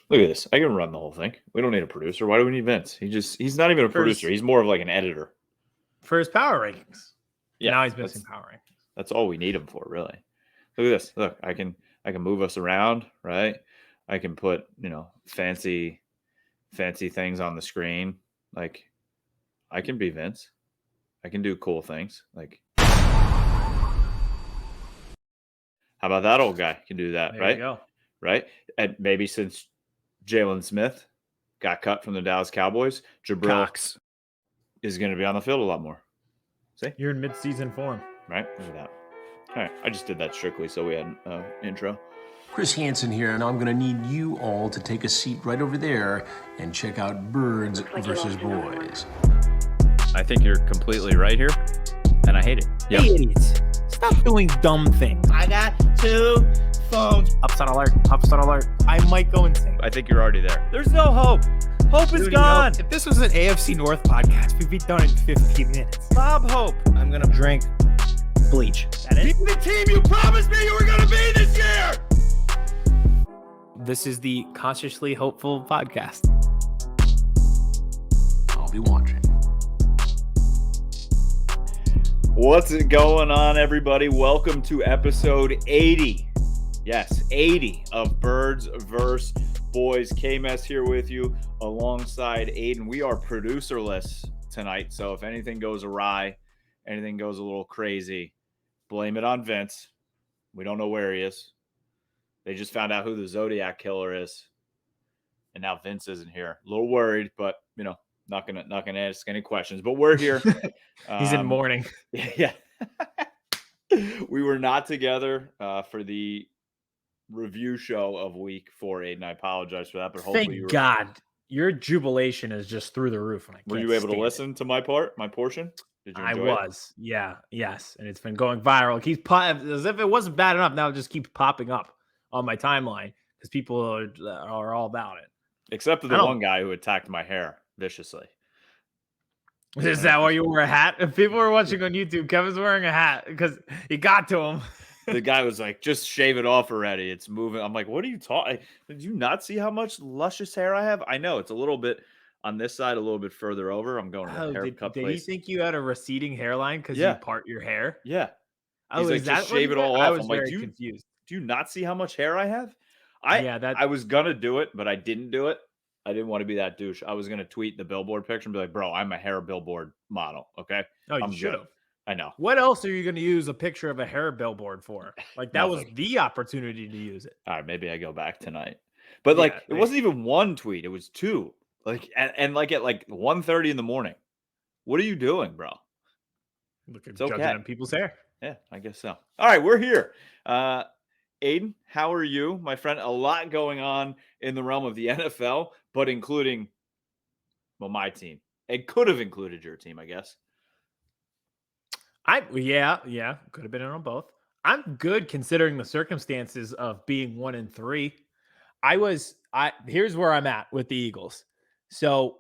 Look at this. I can run the whole thing. We don't need a producer. Why do we need Vince? He's not even a producer. He's more of like an editor. For his power rankings. Yeah. Now he's missing power rankings. That's all we need him for, really. Look at this. Look, I can move us around, right? I can put, fancy things on the screen. Like, I can be Vince. I can do cool things. Like, how about that old guy can do that, There right? You go. Right? And maybe since Jaylon Smith got cut from the Dallas Cowboys, Jabril is going to be on the field a lot more. See? You're in mid-season form. Right? Look at that. All right. I just did that strictly so we had an intro. Chris Hansen here, and I'm going to need you all to take a seat right over there and check out Birds versus Boys. I think you're completely right here, and I hate it. Yeah. Hey, idiots. Stop doing dumb things. I got 2 phones. Upside alert. Upside alert. I might go insane. I think you're already there. There's no hope. Hope is gone. If this was an AFC North podcast, we'd be done in 15 minutes. Bob Hope. I'm going to drink bleach. That is? Be the team you promised me you were going to be this year! This is the Consciously Hopeful podcast. I'll be watching. What's going on, everybody? Welcome to episode 80. Yes, 80 of Birds vs. Boys. Kmess here with you alongside Aidan. We are producerless tonight, so if anything goes awry, anything goes a little crazy, blame it on Vince. We don't know where he is. They just found out who the Zodiac killer is, and now Vince isn't here. A little worried, but not gonna ask any questions. But we're here. He's in mourning. Yeah. We were not together for the review show of week 4, Aidan. I apologize for that, but hopefully Thank God. Your jubilation is just through the roof. Were you able to listen to my portion? Did you enjoy it? Yeah, yes. And it's been going viral. It keeps as if it wasn't bad enough. Now it just keeps popping up on my timeline because people are all about it. Except for the one guy who attacked my hair viciously. Is that why you wore a hat? If people were watching on YouTube, Kevin's wearing a hat because he got to him. The guy was like, just shave it off already. It's moving. I'm like, what are you talking? Did you not see how much luscious hair I have? I know it's a little bit on this side, a little bit further over. I'm going to the haircut place. Did he think you had a receding hairline because you part your hair? Yeah. He's like, just shave it all off. I was I'm like, confused. Do you not see how much hair I have? I was gonna do it, but I didn't do it. I didn't want to be that douche. I was gonna tweet the billboard picture and be like, bro, I'm a hair billboard model. Okay. Oh, you should have. I know. What else are you going to use a picture of a hair billboard for? Like that was the opportunity to use it. All right, maybe I go back tonight. But it wasn't even one tweet; it was 2. Like and like at 1:30 in the morning. What are you doing, bro? Look at judging on people's hair. Yeah, I guess so. All right, we're here. Aidan, how are you, my friend? A lot going on in the realm of the NFL, but including my team. It could have included your team, I guess. Yeah, could have been on both. I'm good considering the circumstances of being 1-3. Here's where I'm at with the Eagles. So,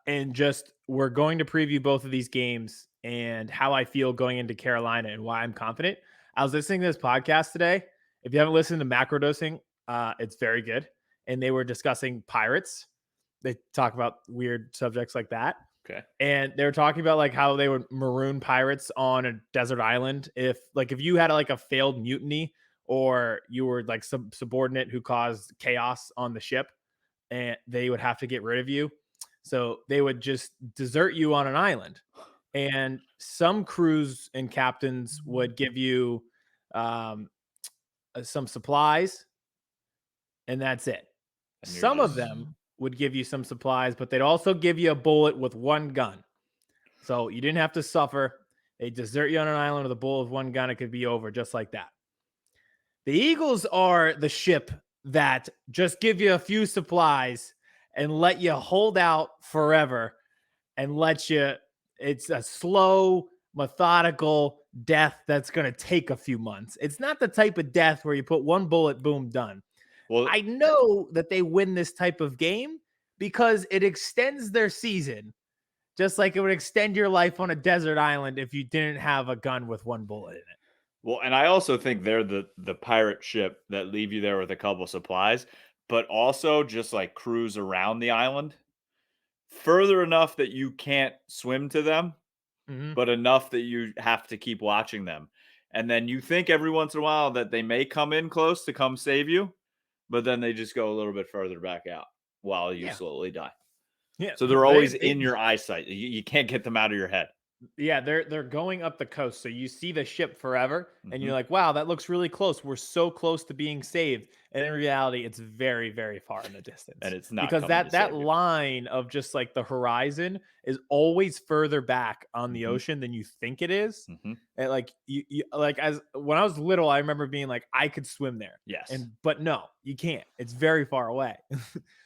we're going to preview both of these games and how I feel going into Carolina and why I'm confident. I was listening to this podcast today. If you haven't listened to Macrodosing, it's very good. And they were discussing Pirates. They talk about weird subjects like that. Okay. And they were talking about how they would maroon pirates on a desert island. If you had a failed mutiny or you were some subordinate who caused chaos on the ship, and they would have to get rid of you. So they would just desert you on an island. And some crews and captains would give you some supplies, and that's it. Some of them would give you some supplies, but they'd also give you a bullet with one gun. So you didn't have to suffer. They desert you on an island with a bullet with one gun. It could be over just like that. The Eagles are the ship that just give you a few supplies and let you hold out forever and it's a slow, methodical death that's going to take a few months. It's not the type of death where you put one bullet, boom, done. Well, I know that they win this type of game because it extends their season, just like it would extend your life on a desert island if you didn't have a gun with one bullet in it. Well, and I also think they're the pirate ship that leave you there with a couple supplies, but also just like cruise around the island further enough that you can't swim to them, but enough that you have to keep watching them. And then you think every once in a while that they may come in close to come save you, but then they just go a little bit further back out while you slowly die. Yeah. So they're always in your eyesight. You can't get them out of your head. Yeah, they're going up the coast, so you see the ship forever, and you're like, "Wow, that looks really close. We're so close to being saved." And in reality, it's very, very far in the distance, And it's not because coming to that save you. line of just like the horizon is always further back on the ocean than you think it is. And like you like, as when I was little, I remember being like, I could swim there. Yes. But no, you can't. It's very far away.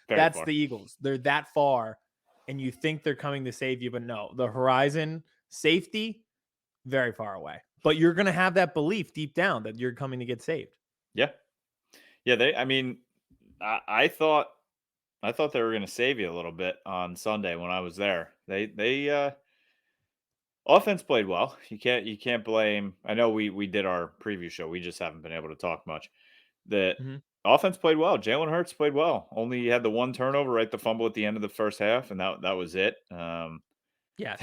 Very That's far. the Eagles. They're that far, and you think they're coming to save you, but no, the horizon. Safety, very far away. But you're going to have that belief deep down that you're coming to get saved. Yeah. Yeah, I thought they were going to save you a little bit on Sunday when I was there. They offense played well. You can't blame. I know we did our preview show. We just haven't been able to talk much. The offense played well. Jalen Hurts played well. Only had the one turnover, right? The fumble at the end of the first half, and that was it. Yeah.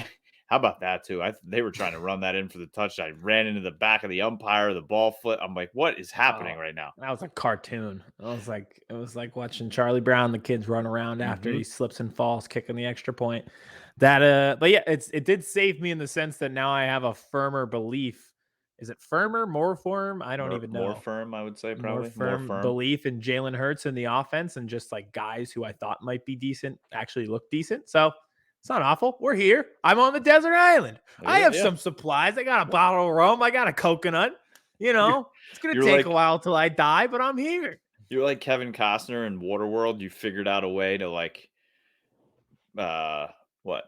How about that too? They were trying to run that in for the touchdown. I ran into the back of the umpire. The ball flipped. I'm like, what is happening right now? That was a cartoon. It was like watching Charlie Brown, the kids run around after he slips and falls, kicking the extra point. But yeah, it did save me in the sense that now I have a firmer belief. Is it firmer, more firm? I don't even know. More firm, I would say, probably. More firm belief in Jalen Hurts and the offense, and just like guys who I thought might be decent actually look decent. So it's not awful. We're here. I'm on the desert island. I have some supplies. I got a bottle of rum. I got a coconut. It's going to take a while till I die, but I'm here. You're like Kevin Costner in Waterworld. You figured out a way to like,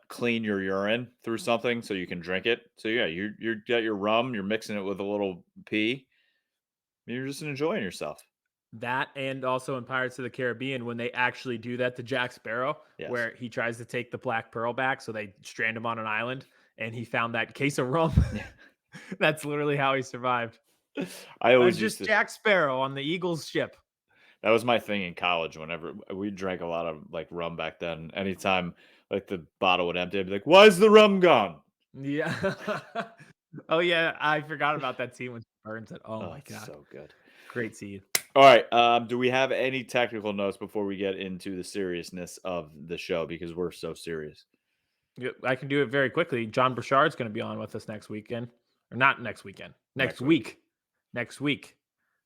clean your urine through something so you can drink it. So yeah, you got your rum. You're mixing it with a little pee. You're just enjoying yourself. That, and also in Pirates of the Caribbean, when they actually do that to Jack Sparrow, where he tries to take the Black Pearl back, so they strand him on an island, and he found that case of rum. That's literally how he survived. I always just Jack Sparrow on the Eagles ship. That was my thing in college. Whenever we drank a lot of like rum back then, anytime like the bottle would empty, I'd be like, "Why is the rum gone?" Yeah. Oh yeah, I forgot about that scene when she burns it. Oh my god, so good. Great scene. All right. Do we have any technical notes before we get into the seriousness of the show? Because we're so serious. Yeah, I can do it very quickly. John Burchard's going to be on with us next weekend. Or not next weekend. Next week. Next week.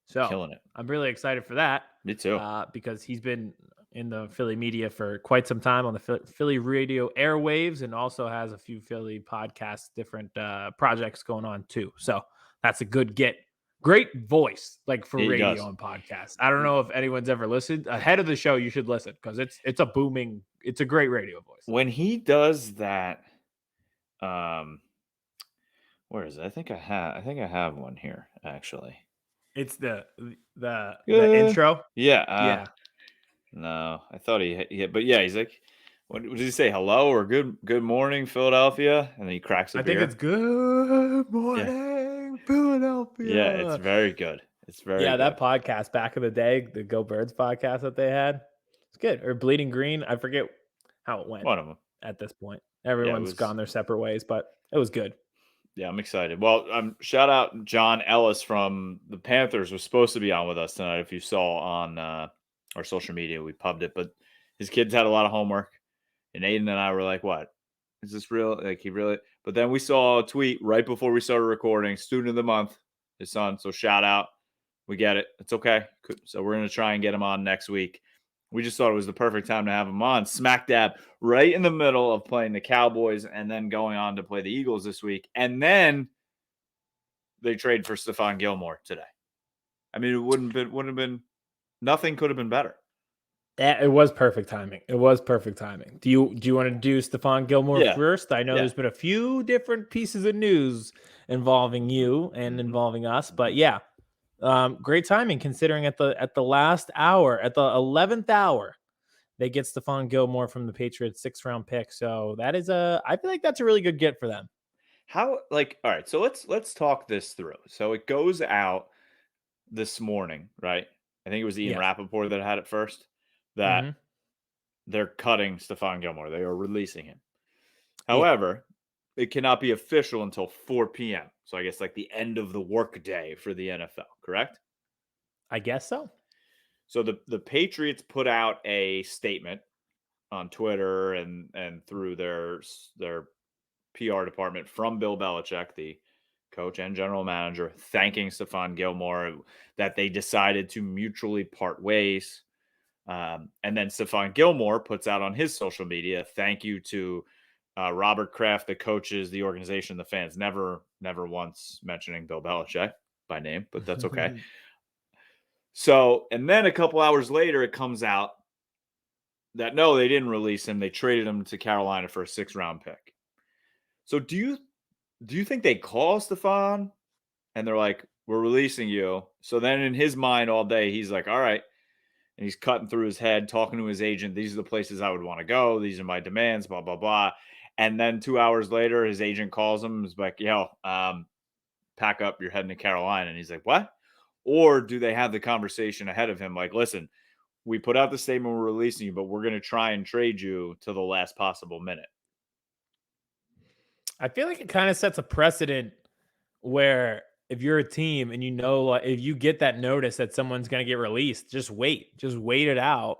So killing it. I'm really excited for that. Me too. Because he's been in the Philly media for quite some time on the Philly radio airwaves, and also has a few Philly podcasts, different projects going on too. So that's a good get. Great voice, like for radio and podcasts. I don't know if anyone's ever listened. Ahead of the show, you should listen because it's a great radio voice. When he does that, where is it? I think I have one here actually. It's the intro. Yeah. No, I thought but yeah, he's like, what did he say? Hello or good morning, Philadelphia, and then he cracks a beer. I think it's good morning, Philadelphia. Yeah, it's very good. It's very good. That podcast back in the day, the Go Birds podcast that they had, it's good. Or Bleeding Green, I forget how it went. One of them. At this point, everyone's gone their separate ways, but it was good. Yeah, I'm excited. Well, shout out John Ellis from the Panthers was supposed to be on with us tonight. If you saw on our social media, we pubbed it, but his kids had a lot of homework, and Aidan and I were like, "What? Is this real? Like he really?" But then we saw a tweet right before we started recording. Student of the month, his son. So shout out. We get it. It's okay. So we're gonna try and get him on next week. We just thought it was the perfect time to have him on, smack dab, right in the middle of playing the Cowboys and then going on to play the Eagles this week. And then they trade for Stephon Gilmore today. I mean, it wouldn't have been nothing could have been better. It was perfect timing. Do you want to do Stephon Gilmore first? I know there's been a few different pieces of news involving you and involving us, but yeah. Great timing considering at the last hour, at the 11th hour, they get Stephon Gilmore from the Patriots 6th round pick. So I feel like that's a really good get for them. All right, so let's talk this through. So it goes out this morning, right? I think it was Ian Rappaport that had it first. that they're cutting Stephon Gilmore. They are releasing him. However, it cannot be official until 4 p.m. So I guess like the end of the workday for the NFL, correct? I guess so. So the Patriots put out a statement on Twitter and through their PR department from Bill Belichick, the coach and general manager, thanking Stephon Gilmore that they decided to mutually part ways. And then Stephon Gilmore puts out on his social media, thank you to Robert Kraft, the coaches, the organization, the fans, never once mentioning Bill Belichick by name, but that's okay. So, and then a couple hours later, it comes out that no, they didn't release him. They traded him to Carolina for a 6th-round pick. So do you think they call Stephon and they're like, we're releasing you? So then in his mind all day, he's like, all right. And he's cutting through his head, talking to his agent. These are the places I would want to go. These are my demands, blah, blah, blah. And then 2 hours later, his agent calls him. He's like, yo, pack up. You're heading to Carolina. And he's like, what? Or do they have the conversation ahead of him? Like, listen, we put out the statement, we're releasing you, but we're going to try and trade you to the last possible minute. I feel like it kind of sets a precedent where if you're a team and if you get that notice that someone's going to get released, just wait it out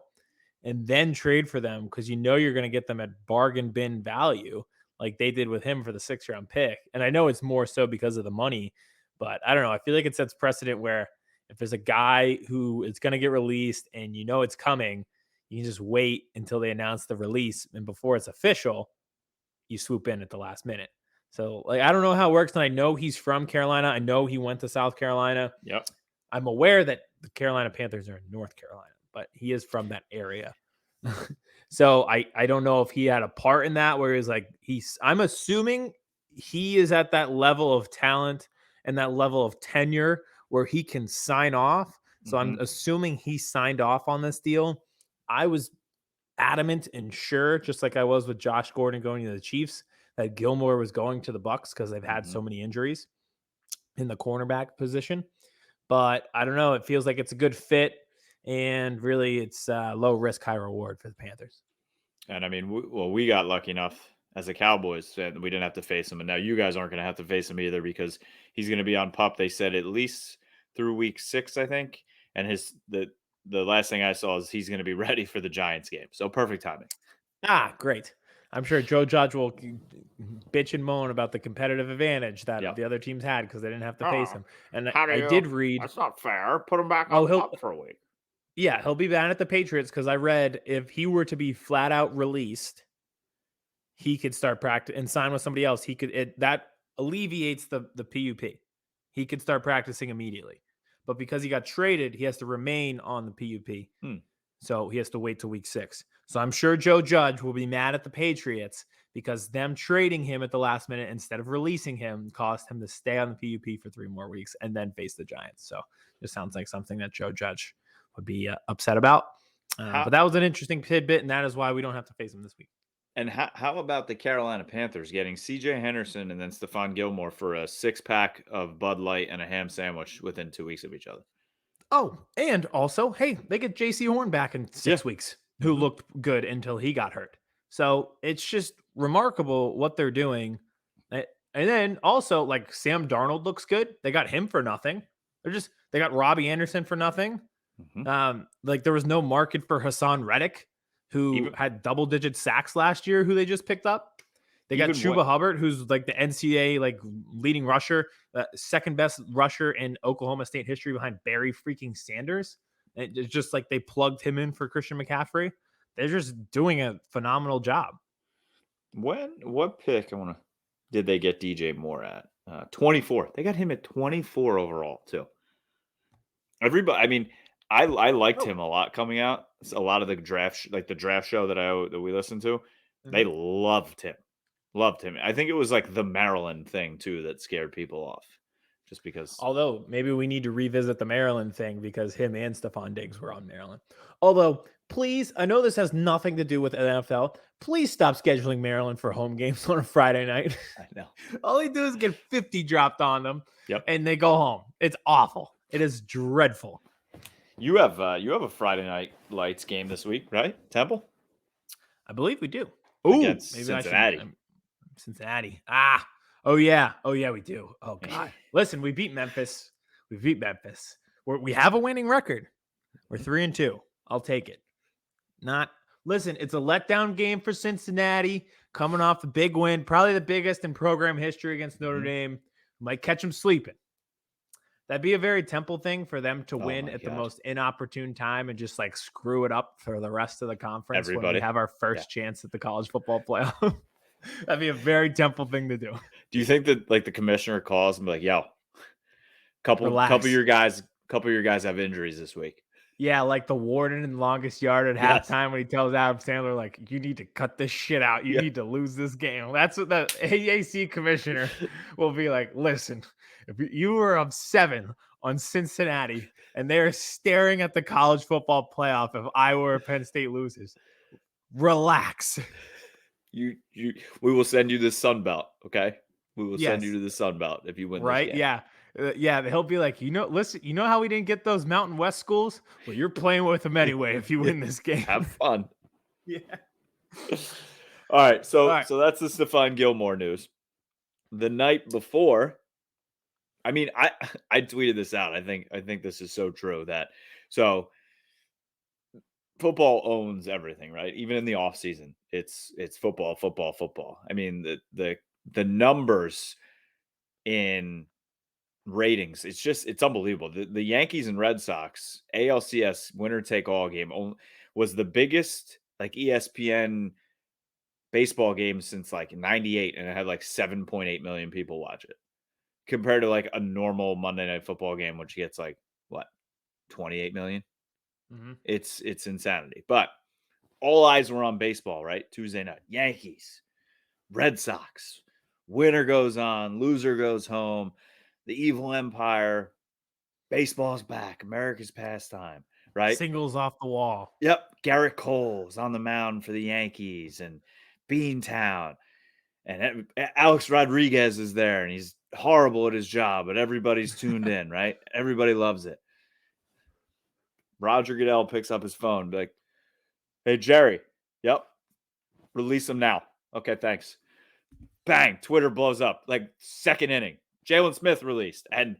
and then trade for them because you're going to get them at bargain bin value like they did with him for the 6th-round pick. And I know it's more so because of the money, but I don't know. I feel like it sets precedent where if there's a guy who is going to get released and it's coming, you can just wait until they announce the release. And before it's official, you swoop in at the last minute. So, I don't know how it works. And I know he's from Carolina. I know he went to South Carolina. Yep. I'm aware that the Carolina Panthers are in North Carolina, but he is from that area. So I don't know if he had a part in that where he's like, I'm assuming he is at that level of talent and that level of tenure where he can sign off. So I'm assuming he signed off on this deal. I was adamant and sure, just like I was with Josh Gordon going to the Chiefs, that Gilmore was going to the Bucs because they've had so many injuries in the cornerback position. But I don't know. It feels like it's a good fit. And really, it's low risk, high reward for the Panthers. And I mean, we got lucky enough as the Cowboys that we didn't have to face him. And now you guys aren't going to have to face him either because he's going to be on PUP. They said at least through week 6, I think. And the last thing I saw is he's going to be ready for the Giants game. So perfect timing. Great. I'm sure Joe Judge will bitch and moan about the competitive advantage that the other teams had because they didn't have to face him. And I did read. That's not fair. Put him back on PUP for a week. Yeah, he'll be banned at the Patriots because I read if he were to be flat out released, he could start practice and sign with somebody else. That alleviates the PUP. He could start practicing immediately. But because he got traded, he has to remain on the PUP. So he has to wait till week 6. So I'm sure Joe Judge will be mad at the Patriots because them trading him at the last minute instead of releasing him caused him to stay on the PUP for 3 more weeks and then face the Giants. So it sounds like something that Joe Judge would be upset about. But that was an interesting tidbit, and that is why we don't have to face him this week. And how about the Carolina Panthers getting C.J. Henderson and then Stephon Gilmore for a 6-pack of Bud Light and a ham sandwich within 2 weeks of each other? Oh, and also, hey, they get J.C. Horn back in 6 weeks, who looked good until he got hurt. So it's just remarkable what they're doing. And then also, like, Sam Darnold looks good. They got him for nothing. They got Robbie Anderson for nothing. There was no market for Hassan Reddick, who had double-digit sacks last year, who they just picked up. They got Chuba Hubbard, who's like the NCAA leading rusher, second best rusher in Oklahoma State history behind Barry freaking Sanders. And it's just like they plugged him in for Christian McCaffrey. They're just doing a phenomenal job. What pick did they get DJ Moore at? 24. They got him at 24 overall too. Everybody, I mean, I liked him a lot coming out. A lot of the draft, the draft show that we listened to, they loved him. I think it was like the Maryland thing too that scared people off, just because. Although maybe we need to revisit the Maryland thing because him and Stephon Diggs were on Maryland. Although, please, I know this has nothing to do with NFL. Please stop scheduling Maryland for home games on a Friday night. I know. All they do is get 50 dropped on them, and they go home. It's awful. It is dreadful. You have a Friday night lights game this week, right? Temple I believe we do. against Maybe Cincinnati. I should. Cincinnati. Oh yeah, we do. Oh God. Listen, we beat Memphis. We have a winning record. We're 3-2. I'll take it. Listen, it's a letdown game for Cincinnati, coming off a big win, probably the biggest in program history against Notre Dame. Might catch them sleeping. That'd be a very Temple thing for them to win at the most inopportune time and just like screw it up for the rest of the conference when we have our first chance at the college football playoff. That'd be a very Temple thing to do. Do you think that like the commissioner calls and be like, "Yo, couple of your guys have injuries this week"? Yeah, like the warden in Longest Yard at halftime when he tells Adam Sandler, like, "You need to cut this shit out. You need to lose this game." That's what the AAC commissioner will be like. Listen, if you were up 7 on Cincinnati and they're staring at the college football playoff if Iowa or Penn State loses, relax. We will send you the Sun Belt, okay? We will send you to the Sun Belt if you win this game. Yeah, he'll be like, listen, you know how we didn't get those Mountain West schools? Well, you're playing with them anyway if you win this game. Have fun. Yeah. All right, so that's the Stephon Gilmore news. The night before, I mean, I tweeted this out. I think this is so true that football owns everything, right? Even in the offseason, it's football. I mean, the numbers in ratings, it's unbelievable. The Yankees and Red Sox ALCS winner take all game was the biggest like ESPN baseball game since like 98, and it had like 7.8 million people watch it compared to like a normal Monday Night Football game, which gets like what, 28 million. It's insanity. But all eyes were on baseball, right? Tuesday night, Yankees, Red Sox, winner goes on, loser goes home. The evil empire, baseball's back, America's pastime, right? Singles off the wall. Yep. Garrett Cole's on the mound for the Yankees and Beantown. And Alex Rodriguez is there, and he's horrible at his job, but everybody's tuned in, right? Everybody loves it. Roger Goodell picks up his phone, be like, "Hey, Jerry, yep, release him now." Okay, thanks. Bang, Twitter blows up, like second inning. Jaylon Smith released, and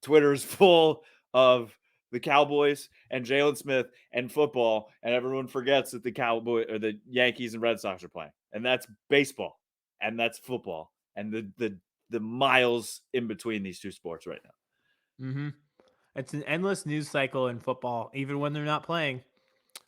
Twitter is full of the Cowboys and Jaylon Smith and football, and everyone forgets that the Yankees and Red Sox are playing, and that's baseball, and that's football, and the miles in between these two sports right now. It's an endless news cycle in football, even when they're not playing.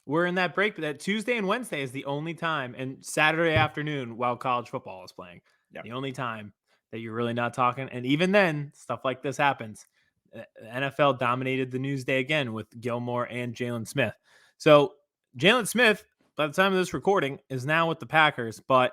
We're in that break, but that Tuesday and Wednesday is the only time, and Saturday afternoon while college football is playing. Yeah. The only time that you're really not talking. And even then, stuff like this happens. The NFL dominated the news day again with Gilmore and Jaylon Smith. So Jaylon Smith, by the time of this recording, is now with the Packers, but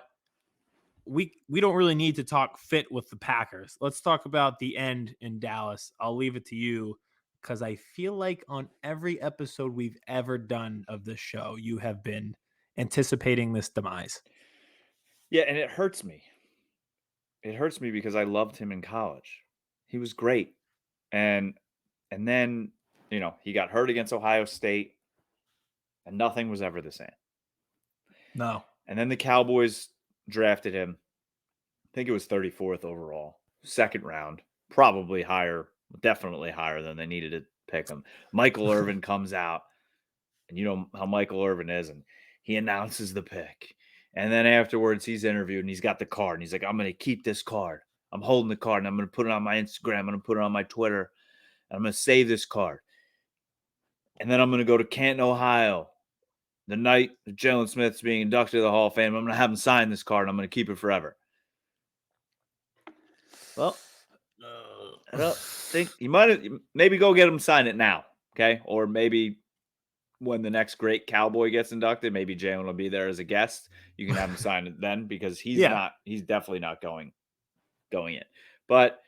we don't really need to talk fit with the Packers. Let's talk about the end in Dallas. I'll leave it to you, because I feel like on every episode we've ever done of this show, you have been anticipating this demise. Yeah, and it hurts me. It hurts me because I loved him in college. He was great. And then, he got hurt against Ohio State, and nothing was ever the same. No. And then the Cowboys drafted him. I think it was 34th overall, second round, probably higher, definitely higher than they needed to pick him. Michael Irvin comes out, and you know how Michael Irvin is, and he announces the pick. And then afterwards, he's interviewed, and he's got the card, and he's like, "I'm going to keep this card. I'm holding the card, and I'm going to put it on my Instagram. I'm going to put it on my Twitter. And I'm going to save this card. And then I'm going to go to Canton, Ohio, the night that Jaylon Smith's being inducted to the Hall of Fame. I'm going to have him sign this card, and I'm going to keep it forever." Well, I don't think you might maybe go get him sign it now, okay? Or maybe when the next great Cowboy gets inducted, maybe Jaylon will be there as a guest. You can have him sign it then, because he's definitely not going in. But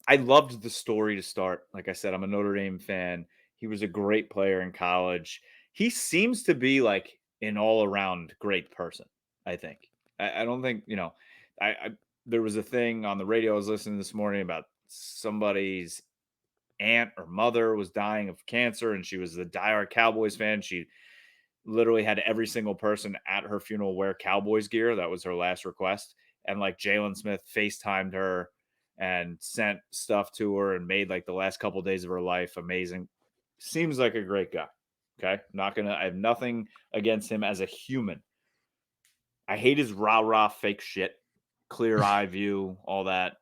I loved the story to start. Like I said, I'm a Notre Dame fan. He was a great player in college. He seems to be like an all-around great person, I think. I don't think, there was a thing on the radio I was listening this morning about somebody's aunt or mother was dying of cancer, and she was a diehard Cowboys fan. She literally had every single person at her funeral wear Cowboys gear. That was her last request. And like Jaylon Smith FaceTimed her and sent stuff to her and made like the last couple of days of her life amazing. Seems like a great guy. Okay. I have nothing against him as a human. I hate his rah-rah fake shit, clear eye view, all that,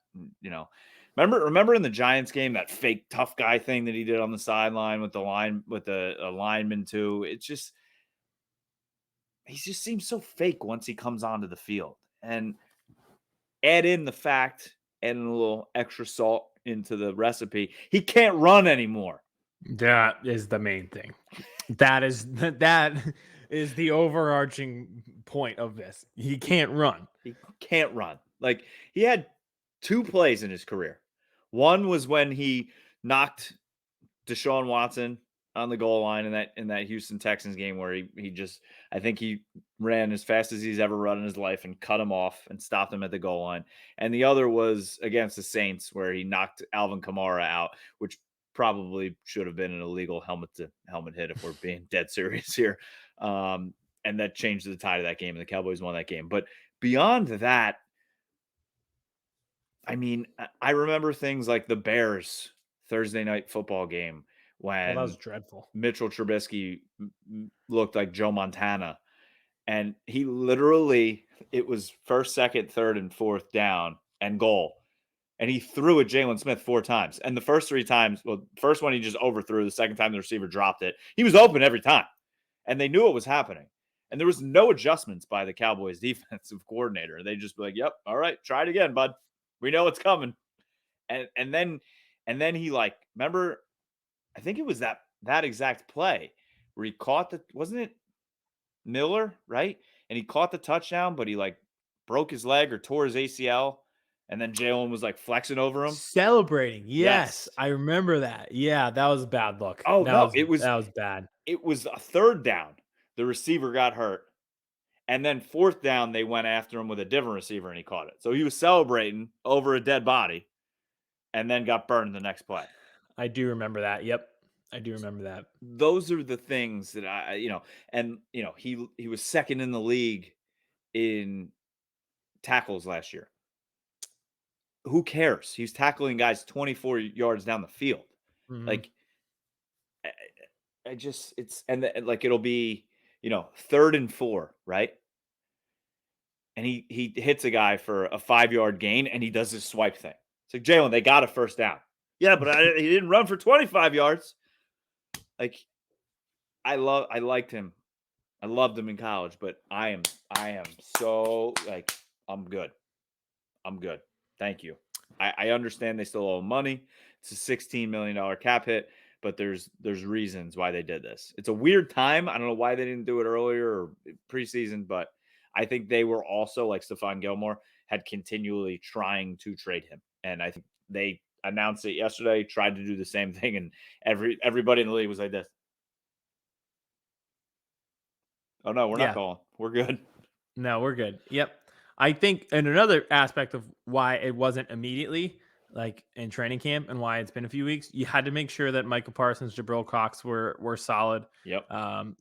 you know. Remember in the Giants game, that fake tough guy thing that he did on the sideline with the lineman too. It's just, he just seems so fake once he comes onto the field. And add in the fact, adding a little extra salt into the recipe, he can't run anymore. That is the main thing. That is the overarching point of this. He can't run. He can't run. Like, he had 2 plays in his career. One was when he knocked Deshaun Watson on the goal line in that Houston Texans game where he just, I think he ran as fast as he's ever run in his life and cut him off and stopped him at the goal line. And the other was against the Saints where he knocked Alvin Kamara out, which probably should have been an illegal helmet to helmet hit if we're being dead serious here. And that changed the tide of that game, and the Cowboys won that game. But beyond that, I mean, I remember things like the Bears Thursday night football game when that was dreadful. Mitchell Trubisky looked like Joe Montana, and he literally, it was 1st, 2nd, 3rd, and 4th down and goal. And he threw at Jaylon Smith 4 times. And the first 3 times, well, first one he just overthrew. The second time the receiver dropped it. He was open every time. And they knew it was happening. And there was no adjustments by the Cowboys defensive coordinator. They just be like, yep, all right, try it again, bud. We know it's coming. And then he, like, remember, I think it was that exact play where he caught wasn't it Miller, right? And he caught the touchdown, but he like broke his leg or tore his ACL. And then Jaylon was like flexing over him. Celebrating. Yes. I remember that. Yeah, that was a bad look. Oh, that no, was bad. It was a 3rd down. The receiver got hurt. And then 4th down, they went after him with a different receiver and he caught it. So he was celebrating over a dead body and then got burned the next play. I do remember that. Yep. I do remember that. Those are the things that he was 2nd in the league in tackles last year. Who cares? He's tackling guys 24 yards down the field. Mm-hmm. Like, it'll be, 3rd and 4, right? And he hits a guy for a 5-yard gain and he does this swipe thing. It's like, Jaylon, they got a 1st down. Yeah, but he didn't run for 25 yards. Like, I liked him. I loved him in college, but I am so, like, I'm good. Thank you. I understand they still owe money. It's a $16 million cap hit, but there's reasons why they did this. It's a weird time. I don't know why they didn't do it earlier or preseason, but I think they were also, like Stephon Gilmore, had continually trying to trade him. And I think they announced it yesterday, tried to do the same thing, and everybody in the league was like this. Oh, no, we're not calling. We're good. No, we're good. Yep. I think, and another aspect of why it wasn't immediately, like in training camp, and why it's been a few weeks, you had to make sure that Michael Parsons, Jabril Cox were solid. Yep.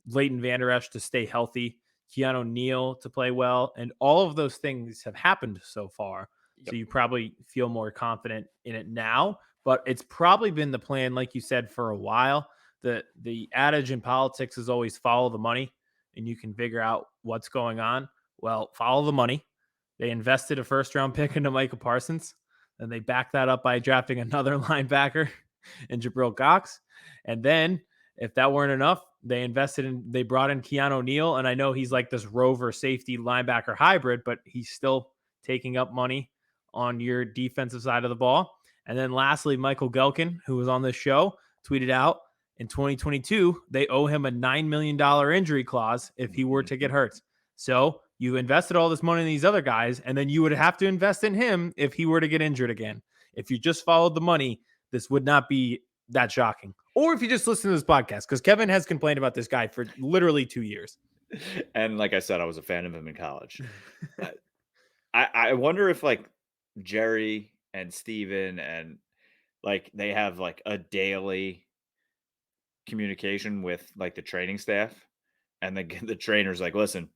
Leighton Vander Esch to stay healthy, Keanu Neal to play well, and all of those things have happened so far. Yep. So you probably feel more confident in it now, but it's probably been the plan, like you said, for a while. The adage in politics is always follow the money, and you can figure out what's going on. Well, follow the money. They invested a 1st-round pick into Michael Parsons, and they backed that up by drafting another linebacker in Jabril Cox. And then, if that weren't enough, they brought in Keanu Neal, and I know he's like this rover safety linebacker hybrid, but he's still taking up money on your defensive side of the ball. And then lastly, Michael Gelkin, who was on this show, tweeted out in 2022, they owe him a $9 million injury clause if he were to get hurt. So you invested all this money in these other guys, and then you would have to invest in him if he were to get injured again. If you just followed the money, this would not be that shocking. Or if you just listen to this podcast, because Kevin has complained about this guy for literally 2 years. And like I said, I was a fan of him in college. I wonder if like Jerry and Steven and like they have like a daily communication with like the training staff, and the trainer's like, listen,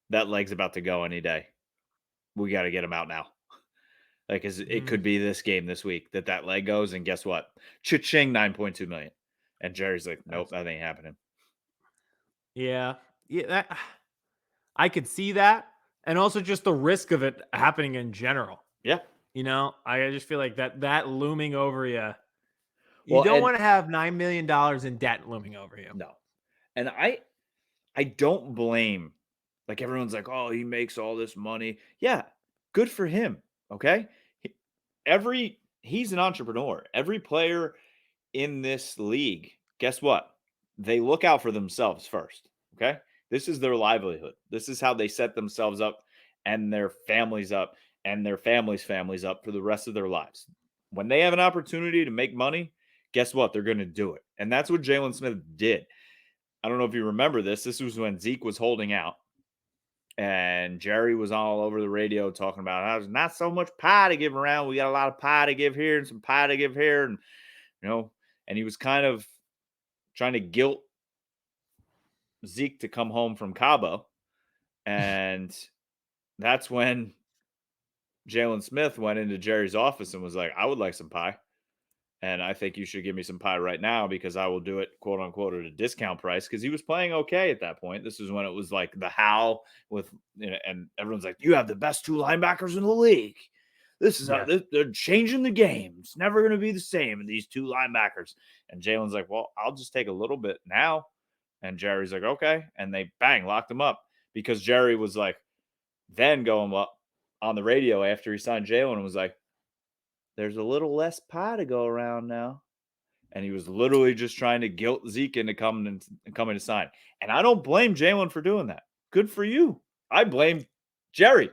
that leg's about to go any day. We got to get him out now. Like, it could be this game this week that leg goes, and guess what? Cha-ching, $9.2 million. And Jerry's like, nope, that ain't happening. Yeah, I could see that, and also just the risk of it happening in general. Yeah, I just feel like that looming over you. You Well, don't want to have $9 million in debt looming over you. no. And I don't blame, like, everyone's like, oh, he makes all this money. Yeah, good for him. Okay. He's an entrepreneur. Every player in this league, guess what? They look out for themselves first. Okay. This is their livelihood. This is how they set themselves up and their families up and their families up for the rest of their lives. When they have an opportunity to make money, guess what? They're going to do it. And that's what Jaylon Smith did. I don't know if you remember this. This was when Zeke was holding out, and Jerry was all over the radio talking about how there's not so much pie to give around. We got a lot of pie to give here and some pie to give here. And, and he was kind of trying to guilt Zeke to come home from Cabo. And that's when Jaylon Smith went into Jerry's office and was like, I would like some pie. And I think you should give me some pie right now because I will do it, quote unquote, at a discount price. Because he was playing okay at that point. This is when it was like the howl with, and everyone's like, you have the best two linebackers in the league. This is how they're changing the game. It's never going to be the same in these two linebackers. And Jalen's like, well, I'll just take a little bit now. And Jerry's like, okay. And they locked him up because Jerry was like, then going up on the radio after he signed Jalen and was like, there's a little less pie to go around now. And he was literally just trying to guilt Zeke into coming to sign. And I don't blame Jalen for doing that. Good for you. I blame Jerry.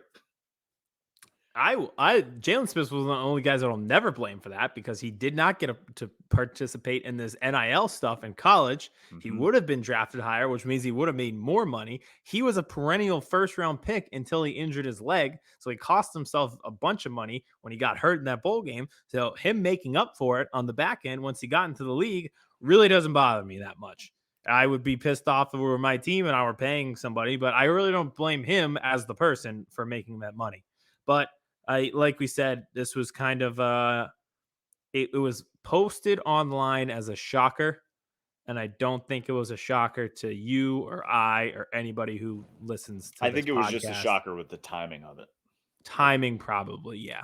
Jaylon Smith was one of the only guys that I'll never blame for that because he did not get to participate in this NIL stuff in college. Mm-hmm. He would have been drafted higher, which means he would have made more money. He was a perennial first-round pick until he injured his leg, so he cost himself a bunch of money when he got hurt in that bowl game. So him making up for it on the back end once he got into the league really doesn't bother me that much. I would be pissed off if it were my team and I were paying somebody, but I really don't blame him as the person for making that money. But like we said, this was kind of it was posted online as a shocker, and I don't think it was a shocker to you or I or anybody who listens to I think it was just a shocker with the timing of it. Timing, probably, yeah.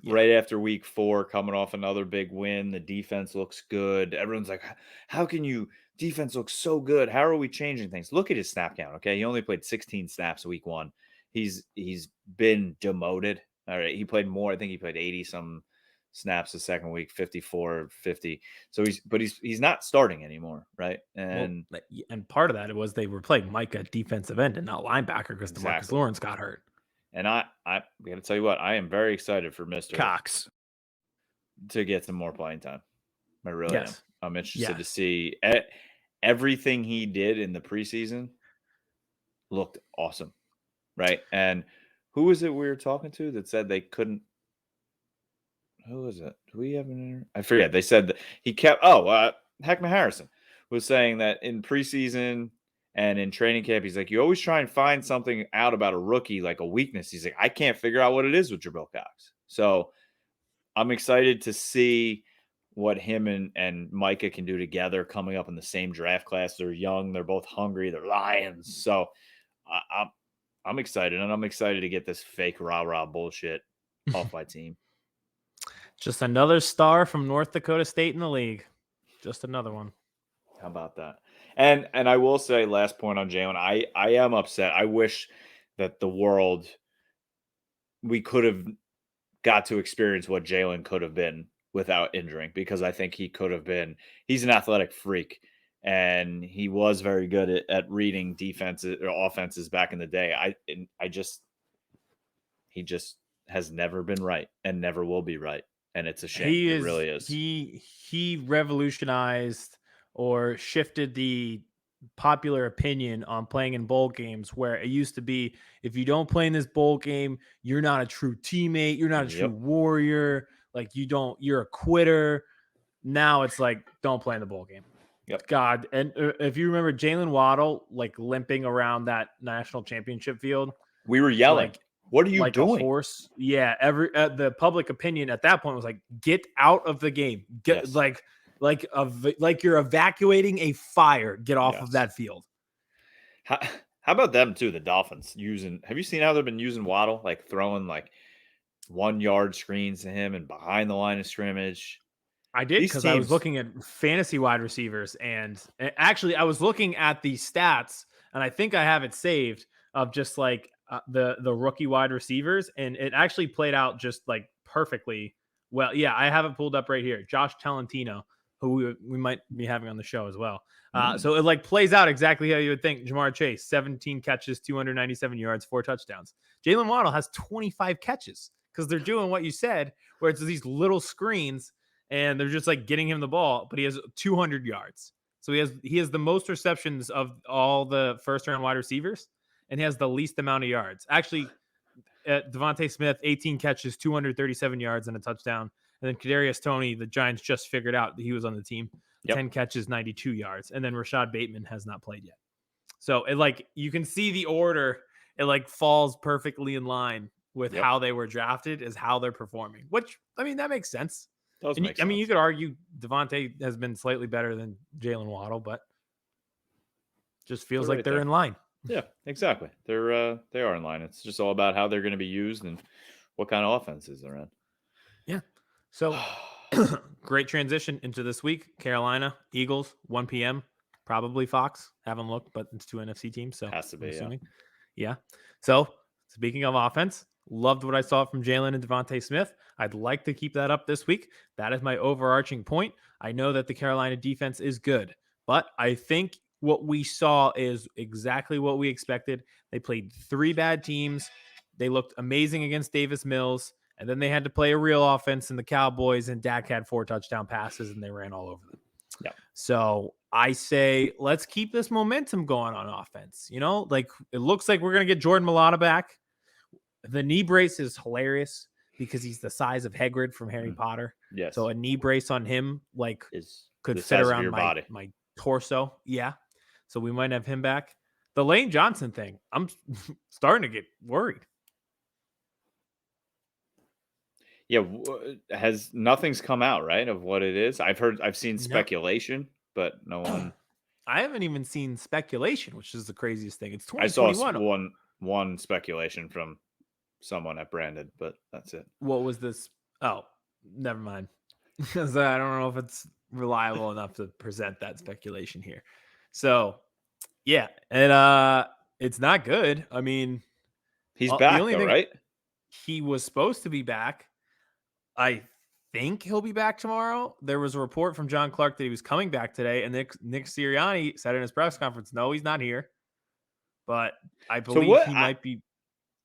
Right after week 4, coming off another big win, the defense looks good. Everyone's like, how can you? Defense looks so good. How are we changing things? Look at his snap count. Okay, he only played 16 snaps week 1. He's been demoted. All right, he played more. I think he played 80 some snaps the second week, 54, 50. So he's not starting anymore, right? And part of that was they were playing Micah defensive end and not linebacker because DeMarcus Lawrence got hurt. And I got to tell you what, I am very excited for Mr. Cox to get some more playing time. I really am. I'm interested to see everything he did in the preseason. Looked awesome, right? And who was it we were talking to that said they couldn't? Who was it? Do we have an interview? I forget. They said that he kept. Heckman Harrison was saying that in preseason and in training camp, he's like, you always try and find something out about a rookie, like a weakness. He's like, I can't figure out what it is with Jabril Cox. So I'm excited to see what him and Micah can do together coming up in the same draft class. They're young. They're both hungry. They're Lions. So I'm excited, and I'm excited to get this fake rah-rah bullshit off my team. Just another star from North Dakota State in the league. Just another one. How about that? And I will say, last point on Jalen, I am upset. I wish that we could have got to experience what Jalen could have been without injuring, because I think he could have been. He's an athletic freak. And he was very good at reading defenses or offenses back in the day. He just has never been right and never will be right. And it's a shame. It really is. He revolutionized or shifted the popular opinion on playing in bowl games, where it used to be, if you don't play in this bowl game, you're not a true teammate. You're not a true warrior. Like you're a quitter. Now it's like, don't play in the bowl game. Yep. God. And if you remember Jalen Waddle, like limping around that national championship field, we were yelling, like, what are you like doing? A horse. Yeah. The public opinion at that point was like, get out of the game. Get like you're evacuating a fire. Get off of that field. How about them too? The Dolphins have you seen how they've been using Waddle, like throwing like 1 yard screens to him and behind the line of scrimmage? I did, because I was looking at fantasy wide receivers, and actually I was looking at the stats, and I think I have it saved of just like the rookie wide receivers, and it actually played out just like perfectly well. Yeah, I have it pulled up right here. Josh Tolentino, who we might be having on the show as well. So it like plays out exactly how you would think. Jamar Chase, 17 catches, 297 yards, 4 touchdowns. Jalen Waddle has 25 catches, because they're doing what you said, where it's these little screens and they're just like getting him the ball, but he has 200 yards. So he has the most receptions of all the first round wide receivers, and he has the least amount of yards. Actually, Devontae Smith, 18 catches, 237 yards and a touchdown. And then Kadarius Toney, the Giants just figured out that he was on the team. 10 catches, 92 yards. And then Rashad Bateman has not played yet. So it like, you can see the order. It like falls perfectly in line with how they were drafted is how they're performing, which, I mean, that makes sense. I mean, you could argue Devontae has been slightly better than Jalen Waddle, but just feels like they're in line. Yeah, exactly. They are in line. It's just all about how they're going to be used and what kind of offenses they're in. Yeah. So great transition into this week. Carolina, Eagles, 1 p.m. Probably Fox. Haven't looked, but it's 2 NFC teams. So has to be, yeah. So speaking of offense, loved what I saw from Jalen and Devontae Smith. I'd like to keep that up this week. That is my overarching point. I know that the Carolina defense is good, but I think what we saw is exactly what we expected. They played 3 bad teams. They looked amazing against Davis Mills, and then they had to play a real offense in the Cowboys, and Dak had 4 touchdown passes, and they ran all over them. Yeah. So I say, let's keep this momentum going on offense. You know, like it looks like we're going to get Jordan Mailata back. The knee brace is hilarious because he's the size of Hagrid from Harry Potter. Yes. So a knee brace on him like could fit around my torso. Yeah. So we might have him back. The Lane Johnson thing, I'm starting to get worried. Yeah, nothing's come out, right, of what it is. I've seen speculation, but no one. I haven't even seen speculation, which is the craziest thing. It's 2021. I saw one speculation from someone at Brandon, but that's it. What was this? Oh, never mind. Because I don't know if it's reliable enough to present that speculation here. So, yeah, and it's not good. I mean, he's back, though, right? He was supposed to be back. I think he'll be back tomorrow. There was a report from John Clark that he was coming back today, and Nick Sirianni said in his press conference, no, he's not here. But I believe he might be.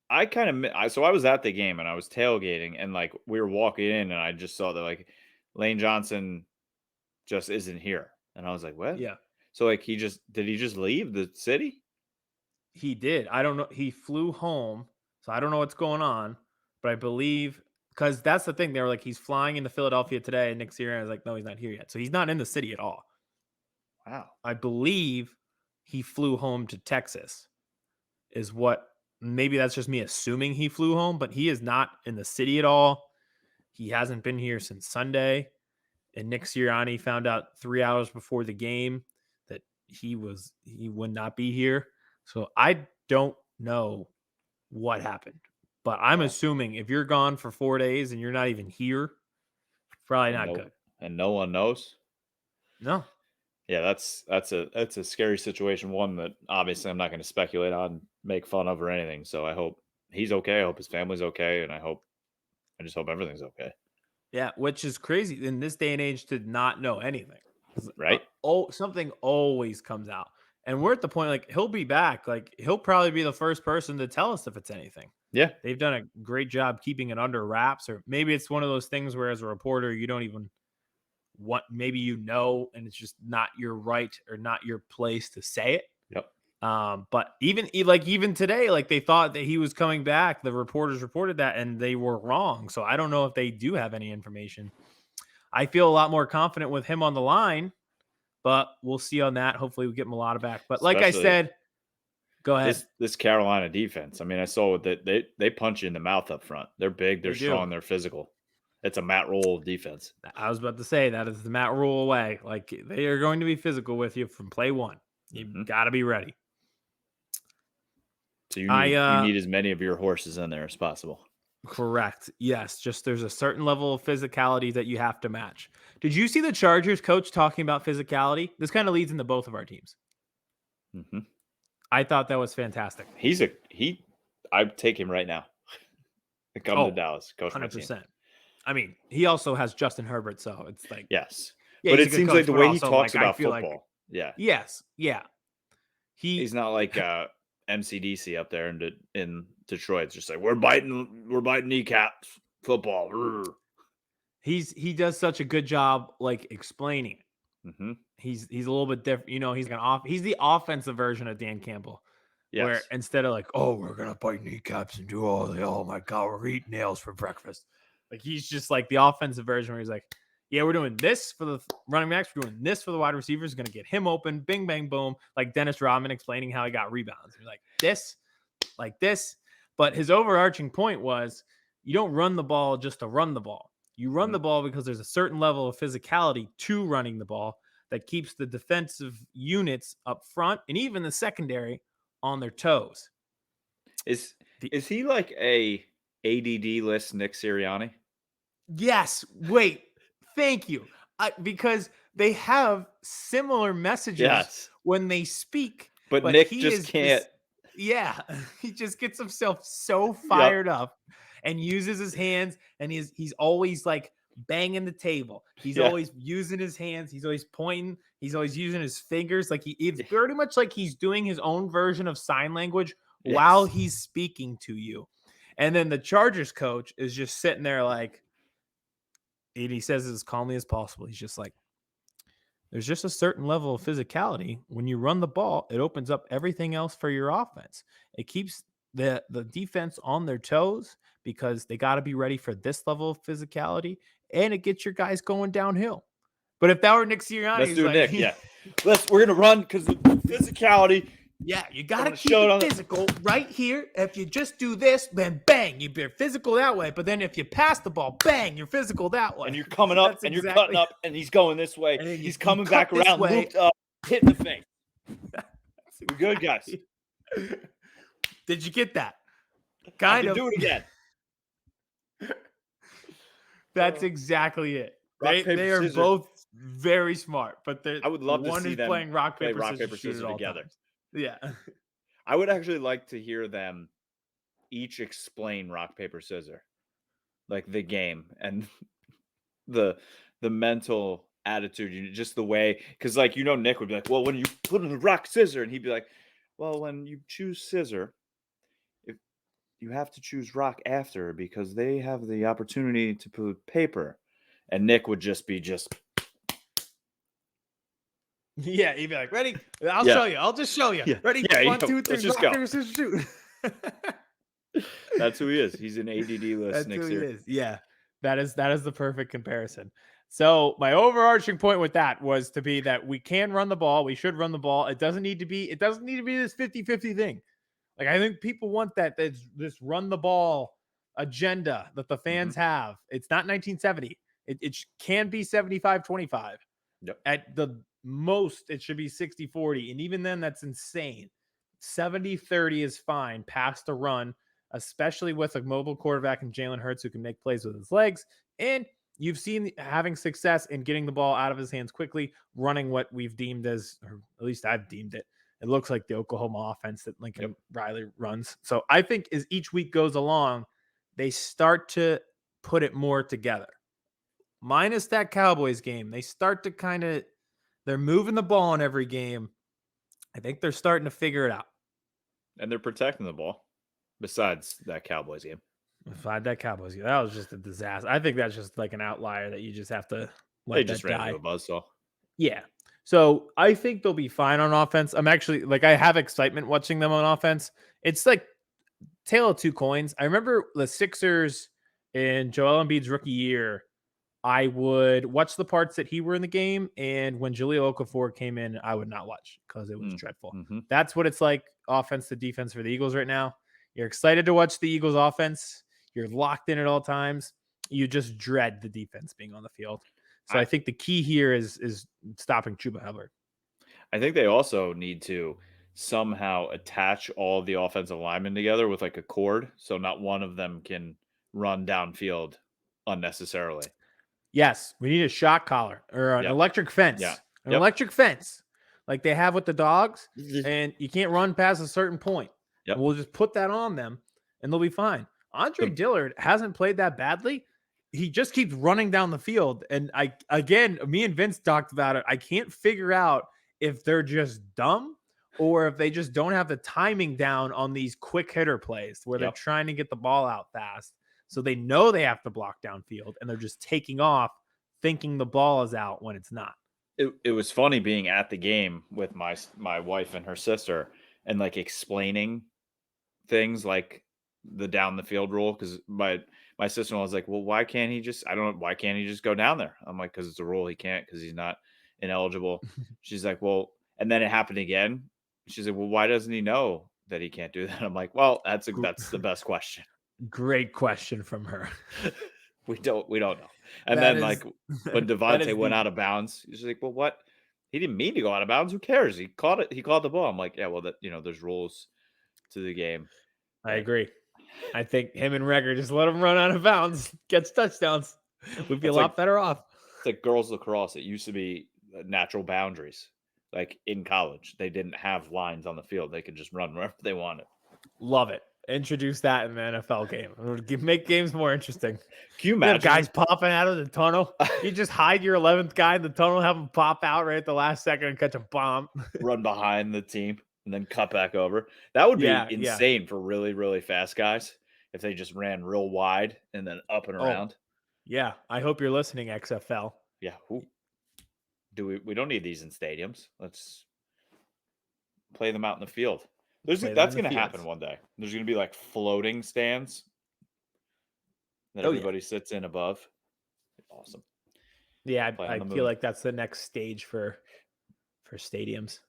I was at the game and I was tailgating, and like we were walking in, and I just saw that like Lane Johnson just isn't here, and I was like, what? Yeah. So like did he just leave the city? He did. I don't know. He flew home, so I don't know what's going on, but I believe. Because that's the thing. They were like, he's flying into Philadelphia today. And Nick Sirianni was like, no, he's not here yet. So he's not in the city at all. Wow. I believe he flew home to Texas is what, maybe that's just me assuming he flew home, but he is not in the city at all. He hasn't been here since Sunday. And Nick Sirianni found out 3 hours before the game that he would not be here. So I don't know what happened. But I'm assuming if you're gone for 4 days and you're not even here, probably not good. And no one knows? No. Yeah, that's a scary situation. One that obviously I'm not going to speculate on, make fun of or anything. So I hope he's okay. I hope his family's okay. And I just hope everything's okay. Yeah, which is crazy in this day and age to not know anything. Right? Something always comes out. And we're at the point, like, he'll be back. Like, he'll probably be the first person to tell us if it's anything. Yeah. They've done a great job keeping it under wraps. Or maybe it's one of those things where as a reporter, you don't even maybe and it's just not your right or not your place to say it. Yep. But even today, like they thought that he was coming back. The reporters reported that and they were wrong. So I don't know if they do have any information. I feel a lot more confident with him on the line, but we'll see on that. Hopefully we get Mulata back. But like I said, go ahead. This Carolina defense, I mean, I saw that they punch you in the mouth up front. They're big, they're strong, they're physical. It's a Matt Rule defense. I was about to say that is the Matt Rule way. Like, they are going to be physical with you from play one. You got to be ready. So you need as many of your horses in there as possible. Correct. Yes. Just there's a certain level of physicality that you have to match. Did you see the Chargers coach talking about physicality? This kind of leads into both of our teams. I thought that was fantastic. I'd take him right now. Come to Dallas, coach 100%. I mean, he also has Justin Herbert, so it's like yes. Yeah, but it seems like the way he talks about football. Yes. Yeah. He's not like MCDC up there in Detroit. It's just like we're biting kneecaps. Football. He does such a good job like explaining. He's a little bit different. You know, he's the offensive version of Dan Campbell. Yes. Where instead of like, oh, we're gonna bite kneecaps and do oh my god, we're eating nails for breakfast. Like, he's just like the offensive version where he's like, yeah, we're doing this for the running backs. We're doing this for the wide receivers. Going to get him open. Bing, bang, boom. Like Dennis Rodman explaining how he got rebounds. You're like this. But his overarching point was you don't run the ball just to run the ball. You run the ball because there's a certain level of physicality to running the ball that keeps the defensive units up front and even the secondary on their toes. Is he like a ADD list Nick Sirianni? Yes. Wait. Thank you. Because they have similar messages when they speak. But Nick just can't. He just gets himself so fired up and uses his hands, and he's always like banging the table. He's always using his hands. He's always pointing. He's always using his fingers. Like it's pretty much like he's doing his own version of sign language while he's speaking to you. And then the Chargers coach is just sitting there like, and he says it as calmly as possible. He's just like, there's just a certain level of physicality. When you run the ball, it opens up everything else for your offense. It keeps the defense on their toes because they got to be ready for this level of physicality, and it gets your guys going downhill. But if that were Nick Sirianni, let's do Nick. We're gonna run because the physicality. Yeah, you got to keep it physical right here. If you just do this, then bang, you're physical that way. But then if you pass the ball, bang, you're physical that way. And you're coming up and you're cutting up and he's going this way. He's coming back around, looped up, hitting the face. We good, guys? Did you get that? Kind of. Do it again. That's exactly it. They are both very smart, but I would love to see one is them playing rock, paper, scissors together. Yeah. I would actually like to hear them each explain rock, paper, scissors. Like the game and the mental attitude, just the way, because like Nick would be like, well, when you put in the rock, scissors, and he'd be like, well, when you choose scissor, if you have to choose rock after because they have the opportunity to put paper. And Nick would just be yeah, he'd be like, ready? I'll show you. I'll just show you. Yeah. Ready? Yeah, 1, 2, 3, just rock, paper, scissors, shoot. That's who he is. He's an ADD list. That's who he is. Yeah, that is the perfect comparison. So my overarching point with that was to be that we can run the ball. We should run the ball. It doesn't need to be this 50-50 thing. Like, I think people want this run the ball agenda that the fans have. It's not 1970. It can be 75-25. Yep. At the most, it should be 60-40. And even then, that's insane. 70-30 is fine past the run, especially with a mobile quarterback and Jalen Hurts who can make plays with his legs. And you've seen having success in getting the ball out of his hands quickly, running what we've deemed as, or at least I've deemed it. It looks like the Oklahoma offense that Lincoln Riley runs. So I think as each week goes along, they start to put it more together. Minus that Cowboys game, they start to they're moving the ball in every game. I think they're starting to figure it out. And they're protecting the ball, besides that Cowboys game. That Cowboys game, that was just a disaster. I think that's just like an outlier that you just have to let that die. Ran into a buzzsaw. Yeah. So I think they'll be fine on offense. I'm actually, I have excitement watching them on offense. It's like tale of two coins. I remember the Sixers in Joel Embiid's rookie year I would watch the parts that he were in the game, and when Jaleel Okafor came in, I would not watch because it was dreadful. Mm-hmm. That's what it's like, offense to defense for the Eagles right now. You're excited to watch the Eagles offense. You're locked in at all times. You just dread the defense being on the field. So I think the key here is stopping Chuba Hubbard. I think they also need to somehow attach all the offensive linemen together with like a cord, so not one of them can run downfield unnecessarily. Yes, we need a shock collar or an electric fence. Yeah. An electric fence like they have with the dogs, and you can't run past a certain point. Yep. We'll just put that on them, and they'll be fine. Andre Dillard hasn't played that badly. He just keeps running down the field. And me and Vince talked about it. I can't figure out if they're just dumb or if they just don't have the timing down on these quick hitter plays where they're trying to get the ball out fast. So they know they have to block downfield, and they're just taking off thinking the ball is out when it's not. It was funny being at the game with my wife and her sister and like explaining things like the down the field rule, because my sister-in-law was like, well, why can't he just go down there? I'm like, because it's a rule. He can't, because he's not ineligible. She's like, well, and then it happened again. She's like, well, why doesn't he know that he can't do that? I'm like, well, that's the best question. Great question from her. We don't know. And then like when Devontae went out of bounds, he's like, well, what? He didn't mean to go out of bounds. Who cares? He caught it. He caught the ball. I'm like, yeah, well, there's rules to the game. I agree. I think him and Reger just let him run out of bounds, gets touchdowns. We'd be a lot better off. It's like girls lacrosse. It used to be natural boundaries. Like in college, they didn't have lines on the field. They could just run wherever they wanted. Love it. Introduce that in the NFL game. It would make games more interesting. Can you imagine guys popping out of the tunnel? You just hide your 11th guy in the tunnel, have him pop out right at the last second and catch a bomb. Run behind the team and then cut back over. That would be insane for really, really fast guys if they just ran real wide and then up and around. Yeah. I hope you're listening, XFL. Yeah. We don't need these in stadiums. Let's play them out in the field. That's going to happen one day. There's going to be like floating stands that everybody sits in above. Awesome. Yeah, I feel like that's the next stage for stadiums.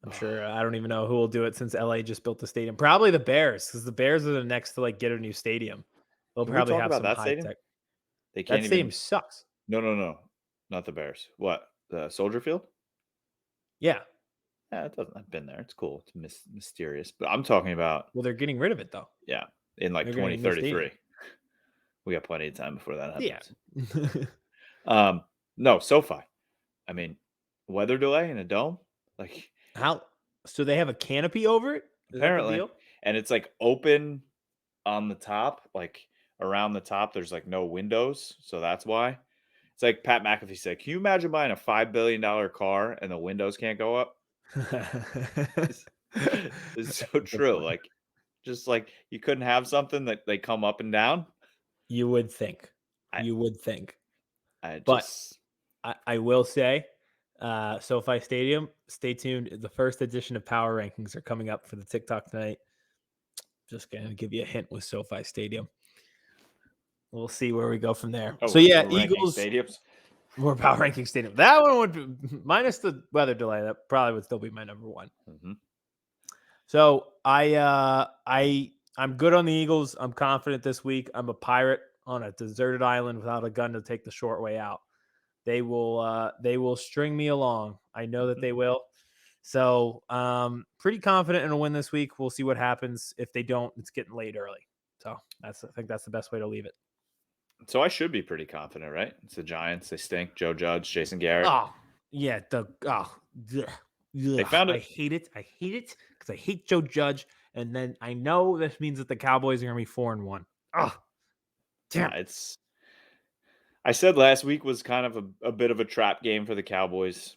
I'm sure. I don't even know who will do it since LA just built the stadium. Probably the Bears, because the Bears are the next to like get a new stadium. They'll probably have some high tech. They can't. That stadium sucks. No, not the Bears. What? The Soldier Field? Yeah. Yeah, it doesn't. I've been there. It's cool. It's mysterious. But I'm talking about. Well, they're getting rid of it though. Yeah, in like 2033. We got plenty of time before that happens. Yeah. No, SoFi. I mean, weather delay in a dome. Like how? So they have a canopy over it? Apparently, and it's like open on the top, like around the top. There's like no windows, so that's why. It's like Pat McAfee said. Can you imagine buying a $5 billion car and the windows can't go up? It's so true. Like, just like you couldn't have something that they come up and down. You would think. I will say, SoFi Stadium, stay tuned. The first edition of Power Rankings are coming up for the TikTok tonight. Just going to give you a hint with SoFi Stadium. We'll see where we go from there. So yeah, Eagles stadiums. More Power Ranking Stadium. That one would be, minus the weather delay, that probably would still be my number one. Mm-hmm. So I'm good on the Eagles. I'm confident this week. I'm a pirate on a deserted island without a gun to take the short way out. They will string me along. I know that they will. So pretty confident in a win this week. We'll see what happens. If they don't, it's getting late early. So I think that's the best way to leave it. So I should be pretty confident, right? It's the Giants. They stink. Joe Judge, Jason Garrett. Oh, yeah. They found it. I hate it because I hate Joe Judge. And then I know this means that the Cowboys are going to be 4-1. Oh, damn. Yeah, I said last week was kind of a bit of a trap game for the Cowboys.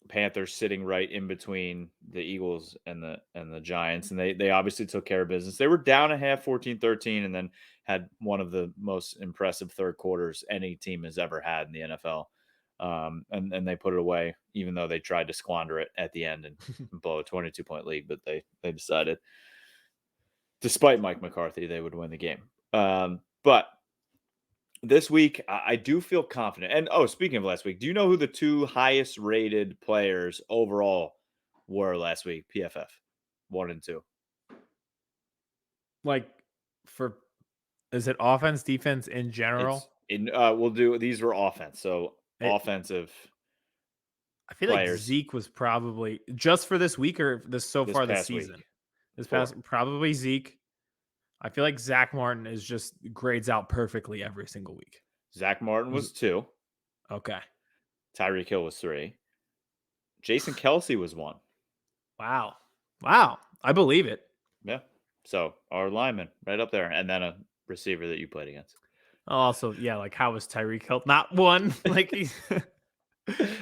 Panthers sitting right in between the Eagles and the Giants, and they obviously took care of business. They were down a half, 14-13, and then had one of the most impressive third quarters any team has ever had in the NFL. And they put it away, even though they tried to squander it at the end and blow a 22-point lead, but they decided, despite Mike McCarthy, they would win the game. But this week, I do feel confident. And speaking of last week, do you know who the 2 highest rated players overall were last week? PFF 1 and 2. Like is it offense, defense in general? We'll do these were offense. So offensive. I feel players. like Zeke was probably just for this week or this season. Week. This past probably Zeke. I feel like Zach Martin is just grades out perfectly every single week. Zach Martin was 2. Okay. Tyreek Hill was 3. Jason Kelce was 1. Wow. I believe it. Yeah. So our lineman right up there, and then a receiver that you played against. Also, yeah, like how was Tyreek Hill not 1? Like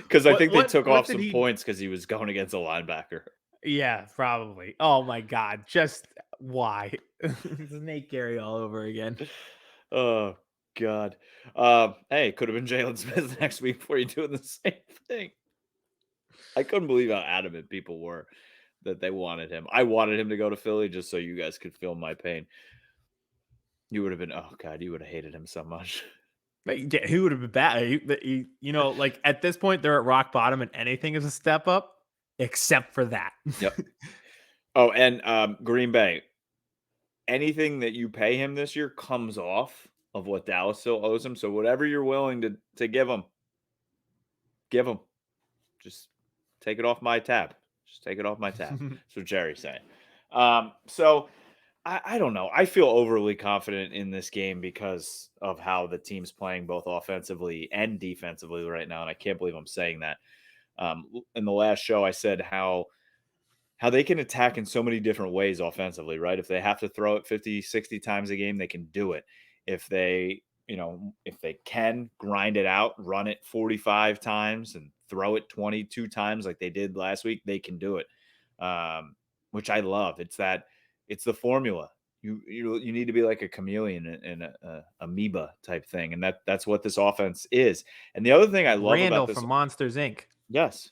because I think they took off some points because he was going against a linebacker. Yeah, probably. Oh my God. Just why? It's Nate Gary all over again. Oh God. Hey, could have been Jaylon Smith next week before you doing the same thing. I couldn't believe how adamant people were that they wanted him. I wanted him to go to Philly just so you guys could feel my pain. You would have been, oh God, you would have hated him so much. Yeah, he would have been bad. Like at this point, they're at rock bottom and anything is a step up except for that. Yep. Oh, and Green Bay, anything that you pay him this year comes off of what Dallas still owes him. So whatever you're willing to give him. Just take it off my tab. That's what Jerry's saying. So I don't know. I feel overly confident in this game because of how the team's playing both offensively and defensively right now. And I can't believe I'm saying that. In the last show, I said how they can attack in so many different ways offensively, right? If they have to throw it 50, 60 times a game, they can do it. If they can grind it out, run it 45 times and throw it 22 times like they did last week, they can do it. Which I love. It's the formula. You need to be like a chameleon and a amoeba type thing. And that's what this offense is. And the other thing I love about this from Monsters Inc. Yes.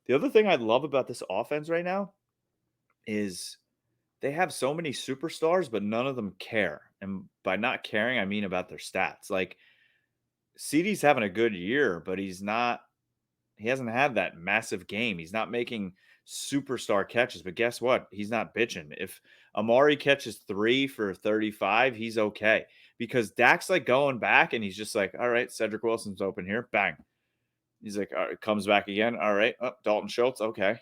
The other thing I love about this offense right now is they have so many superstars, but none of them care. And by not caring, I mean about their stats. Like CeeDee's having a good year, but he hasn't had that massive game. He's not making superstar catches, but guess what? He's not bitching. If Amari catches 3 for 35, he's okay because Dak's like going back and he's just like, all right, Cedric Wilson's open here. Bang. He's like, all right, comes back again. All right. Oh, Dalton Schultz. Okay.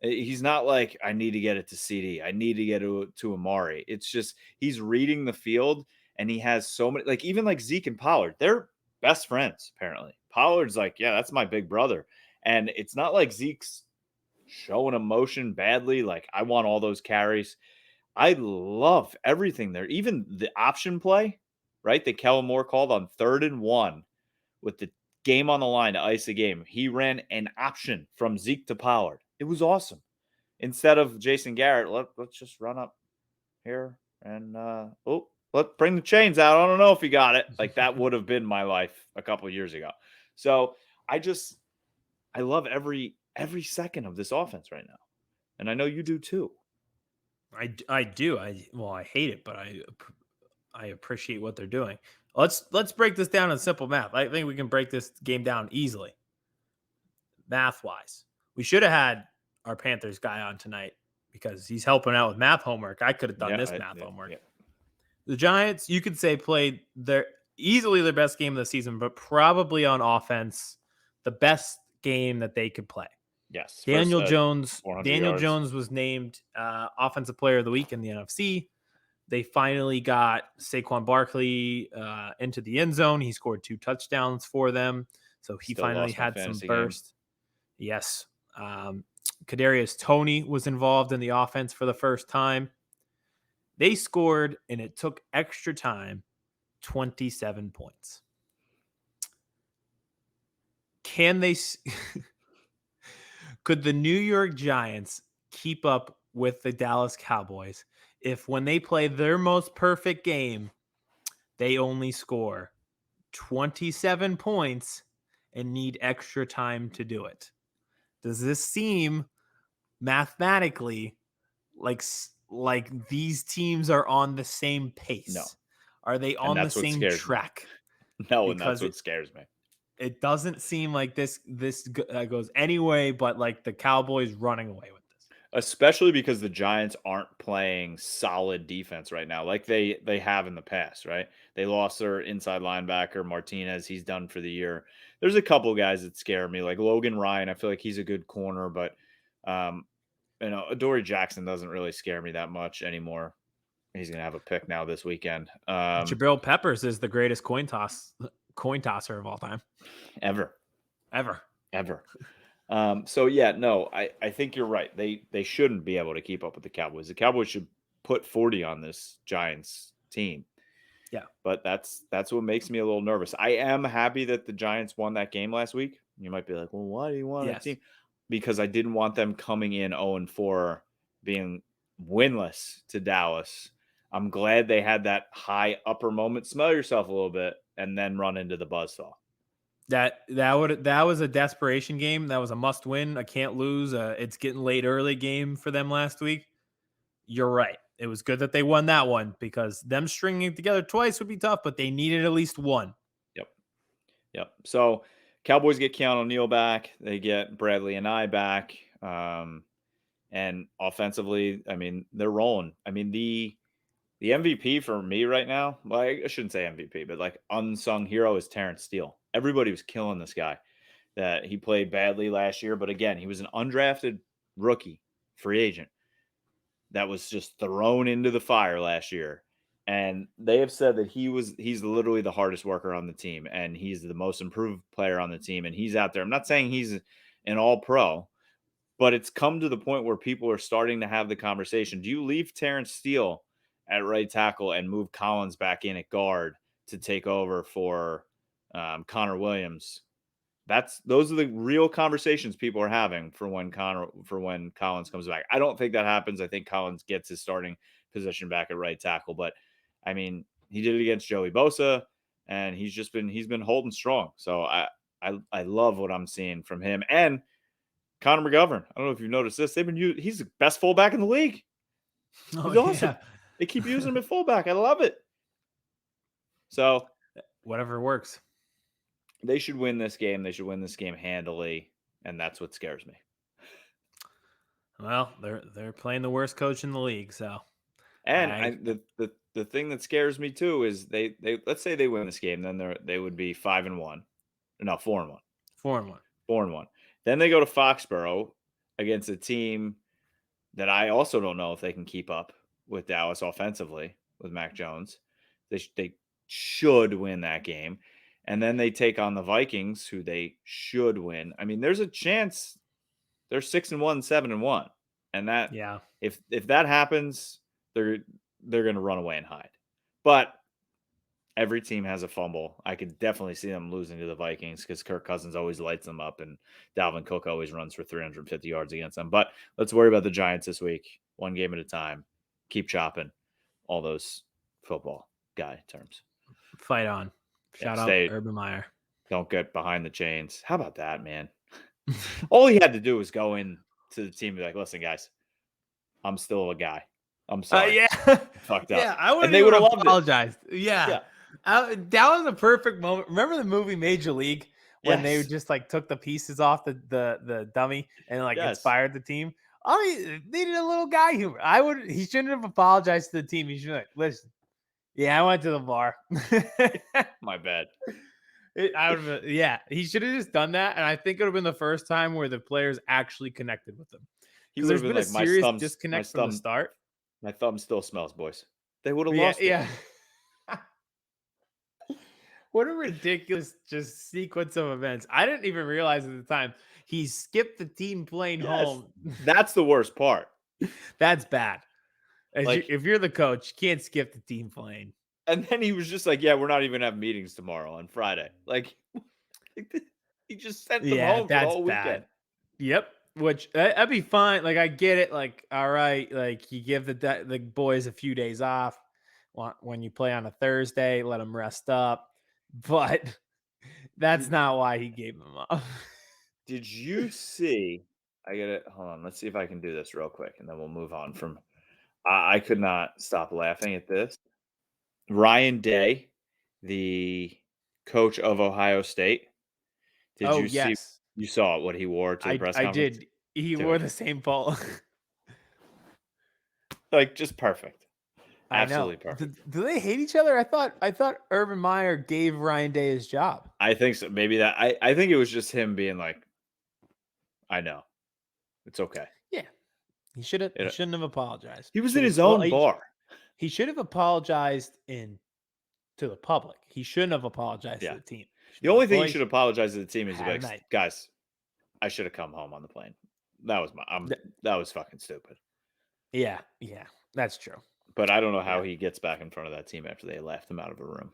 He's not like, I need to get it to CD. I need to get it to Amari. It's just, he's reading the field and he has so many, like even like Zeke and Pollard, they're best friends, apparently. Pollard's like, yeah, that's my big brother. And it's not like Zeke's showing emotion badly. Like, I want all those carries. I love everything there. Even the option play, right? That Kellen Moore called on 3rd and 1 with the game on the line to ice the game. He ran an option from Zeke to Pollard. It was awesome. Instead of Jason Garrett, let's just run up here and let's bring the chains out. I don't know if he got it. Like that would have been my life a couple of years ago. So I love every second of this offense right now. And I know you do too. I do. I hate it, but I appreciate what they're doing. Let's break this down in simple math. I think we can break this game down easily. Math-wise. We should have had our Panthers guy on tonight because he's helping out with math homework. I could have done math homework. Yeah. The Giants, you could say, played easily their best game of the season, but probably on offense, the best game that they could play. Yes. Daniel Jones was named Offensive Player of the Week in the NFC. They finally got Saquon Barkley into the end zone. He scored 2 touchdowns for them. So he finally had some burst. Yes. Kadarius Toney was involved in the offense for the first time. They scored, and it took extra time, 27 points. Could the New York Giants keep up with the Dallas Cowboys if when they play their most perfect game, they only score 27 points and need extra time to do it? Does this seem mathematically like these teams are on the same pace? No. Are they on the same track? No, and that's what scares me. It doesn't seem like this goes anyway, but like the Cowboys running away with this. Especially because the Giants aren't playing solid defense right now, like they have in the past, right? They lost their inside linebacker, Martinez. He's done for the year. There's a couple guys that scare me, like Logan Ryan. I feel like he's a good corner, but Adoree Jackson doesn't really scare me that much anymore. He's going to have a pick now this weekend. Jabril Peppers is the greatest coin tosser of all time. Ever. So yeah, no, I think you're right. They shouldn't be able to keep up with the Cowboys. The Cowboys should put 40 on this Giants team. Yeah. But that's what makes me a little nervous. I am happy that the Giants won that game last week. You might be like, well, why do you want a team? Because I didn't want them coming in 0-4, being winless to Dallas. I'm glad they had that high upper moment, smell yourself a little bit, and then run into the buzzsaw. That was a desperation game. That was a must win. I can't lose. It's getting late early game for them last week. You're right. It was good that they won that one because them stringing together twice would be tough, but they needed at least one. Yep. So Cowboys get Keanu O'Neal back. They get Bradley and I back. And offensively, I mean, they're rolling. I mean, the MVP for me right now, well, I shouldn't say MVP, but like unsung hero is Terrance Steele. Everybody was killing this guy. That he played badly last year, but again, he was an undrafted rookie, free agent that was just thrown into the fire last year. And they have said that he's literally the hardest worker on the team, and he's the most improved player on the team, and he's out there. I'm not saying he's an all-pro, but it's come to the point where people are starting to have the conversation. Do you leave Terrance Steele at right tackle and move Collins back in at guard to take over for Connor Williams? Those are the real conversations people are having for when Collins comes back. I don't think that happens. I think Collins gets his starting position back at right tackle, but I mean, he did it against Joey Bosa, and he's been holding strong. So I love what I'm seeing from him and Connor McGovern. I don't know if you've noticed this. He's the best fullback in the league. He's awesome. Yeah. They keep using him at fullback. I love it. So whatever works. They should win this game. They should win this game handily, and that's what scares me. Well, they're playing the worst coach in the league, so. And the thing that scares me too is they let's say they win this game, then they would be 5-1. No, 4-1. 4-1. 4-1. Then they go to Foxborough against a team that I also don't know if they can keep up with Dallas offensively with Mac Jones. They should win that game. And then they take on the Vikings, who they should win. I mean, there's a chance they're 6-1, 7-1. And that, if that happens, they're going to run away and hide. But every team has a fumble. I could definitely see them losing to the Vikings because Kirk Cousins always lights them up and Dalvin Cook always runs for 350 yards against them. But let's worry about the Giants this week, one game at a time. Keep chopping, all those football guy terms. Fight on. Shout out Urban Meyer. Don't get behind the chains. How about that, man? All he had to do was go in to the team and be like, listen, guys, I'm still a guy. I'm sorry. Fucked up. Yeah, I would have apologized. Yeah. That was a perfect moment. Remember the movie Major League when they just like took the pieces off the dummy and like inspired the team? They needed a little guy humor. He shouldn't have apologized to the team. He should have like, listen. Yeah, I went to the bar. My bad. He should have just done that, and I think it would have been the first time where the players actually connected with him. Because there's been like, a serious disconnect from the start. My thumb still smells, boys. They would have lost it. Yeah. What a ridiculous just sequence of events. I didn't even realize at the time he skipped the team plane home. That's the worst part. That's bad. If you're the coach, you can't skip the team plane. And then he was just like, yeah, we're not even having meetings tomorrow on Friday. Like, he just sent them home for the whole weekend. Yep. Which, that'd be fine. Like, I get it. Like, all right. Like, you give the boys a few days off when you play on a Thursday. Let them rest up. But that's not why he gave them off. Did you see? Hold on. Let's see if I can do this real quick, and then we'll move on from. I could not stop laughing at this. Ryan Day, the coach of Ohio State. Did you see? Yes. You saw what he wore to the press I conference? did. He Dude. wore the same polo. Like, just perfect. I Absolutely know. perfect. Do they hate each other? I thought Urban Meyer gave Ryan Day his job. I think so. Maybe that. I think it was just him being like, I know. It's okay. Yeah. He shouldn't have apologized. He was in his own bar. He should have apologized to the public. He shouldn't have apologized to the team. The only thing he should apologize to the team is like, night. guys, I should have come home on the plane. That was that was fucking stupid. Yeah, that's true. But I don't know how he gets back in front of that team after they left him out of a room.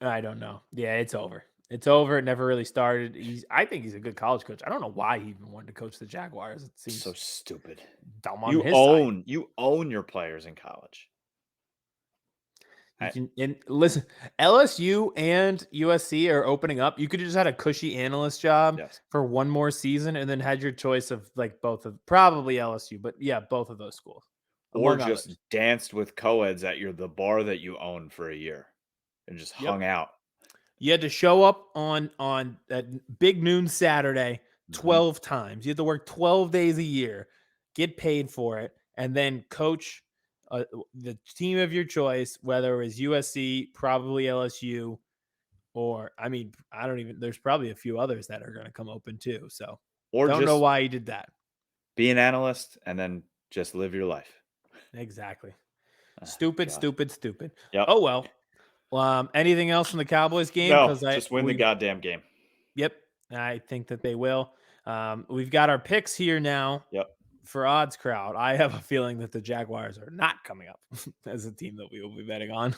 I don't know. Yeah, it's over. It's over. It never really started. I think he's a good college coach. I don't know why he even wanted to coach the Jaguars. It seems so stupid. Dumb on his side. You own your players in college. And listen, LSU and USC are opening up. You could have just had a cushy analyst job for one more season and then had your choice of like probably LSU, but yeah, both of those schools. Or just danced with co-eds at the bar that you own for a year and just hung out. You had to show up on that big noon Saturday 12 times. You had to work 12 days a year, get paid for it, and then coach the team of your choice, whether it was USC, probably LSU, or there's probably a few others that are going to come open too. So don't know why he did that. Be an analyst and then just live your life. Exactly. Stupid. Yep. Oh, well. Anything else from the Cowboys game? No, just win the goddamn game. Yep. I think that they will. We've got our picks here now. Yep. For Odds Crowd, I have a feeling that the Jaguars are not coming up as a team that we will be betting on.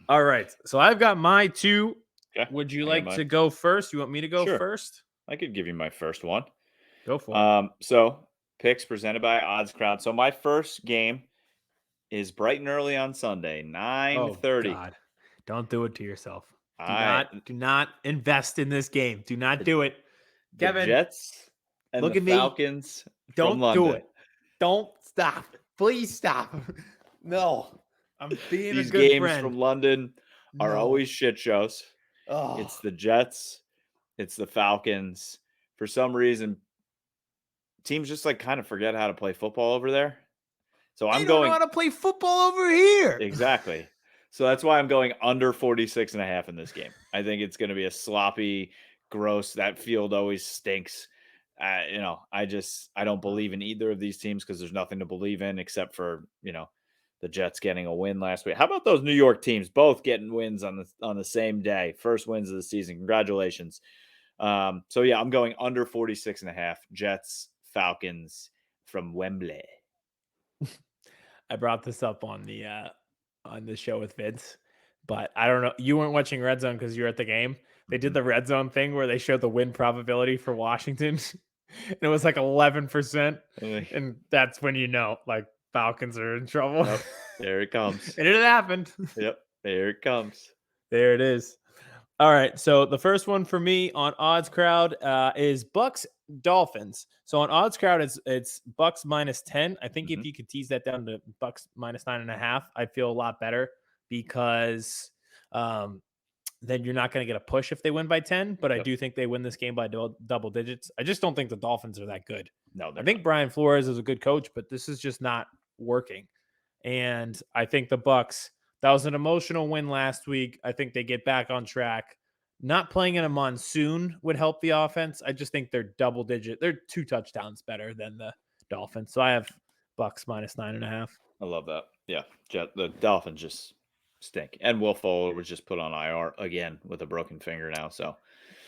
All right. So I've got my two. Okay. Would you like to go first? You want me to go first? I could give you my first one. Go for it. So picks presented by Odds Crowd. So my first game is bright and early on Sunday, 9:30. Oh, God. Don't do it to yourself. Do not invest in this game. Do not do it. Kevin, the Jets and look the at Falcons. Don't do it. Don't stop. Please stop. No. I'm being These a good games friend. from London are always shit shows. Oh. It's the Jets. It's the Falcons. For some reason, teams just like kind of forget how to play football over there. So I don't know how to play football over here. Exactly. So that's why I'm going under 46.5 in this game. I think it's going to be a sloppy, gross. That field always stinks. I don't believe in either of these teams because there's nothing to believe in except for, the Jets getting a win last week. How about those New York teams both getting wins on the same day? First wins of the season. Congratulations. So yeah, I'm going under 46.5. Jets, Falcons from Wembley. I brought this up on the show with Vince, but I don't know. You weren't watching Red Zone because you were at the game. They did the Red Zone thing where they showed the win probability for Washington, and it was like 11%, and that's when like Falcons are in trouble. Yep. There it comes. And it happened. Yep, there it comes. There it is. All right, so the first one for me on Odds Crowd is Bucks Dolphins. So on Odds Crowd, it's Bucks -10. I think if you could tease that down to Bucks -9.5, I'd feel a lot better because then you're not going to get a push if they win by 10. But I do think they win this game by double digits. I just don't think the Dolphins are that good. No, I think Brian Flores is a good coach, but this is just not working. And I think the Bucks. That was an emotional win last week. I think they get back on track. Not playing in a monsoon would help the offense. I just think they're double digit. They're 2 touchdowns better than the Dolphins. So I have Bucks -9.5. I love that. Yeah. The Dolphins just stink. And Will Fuller was just put on IR again with a broken finger now. So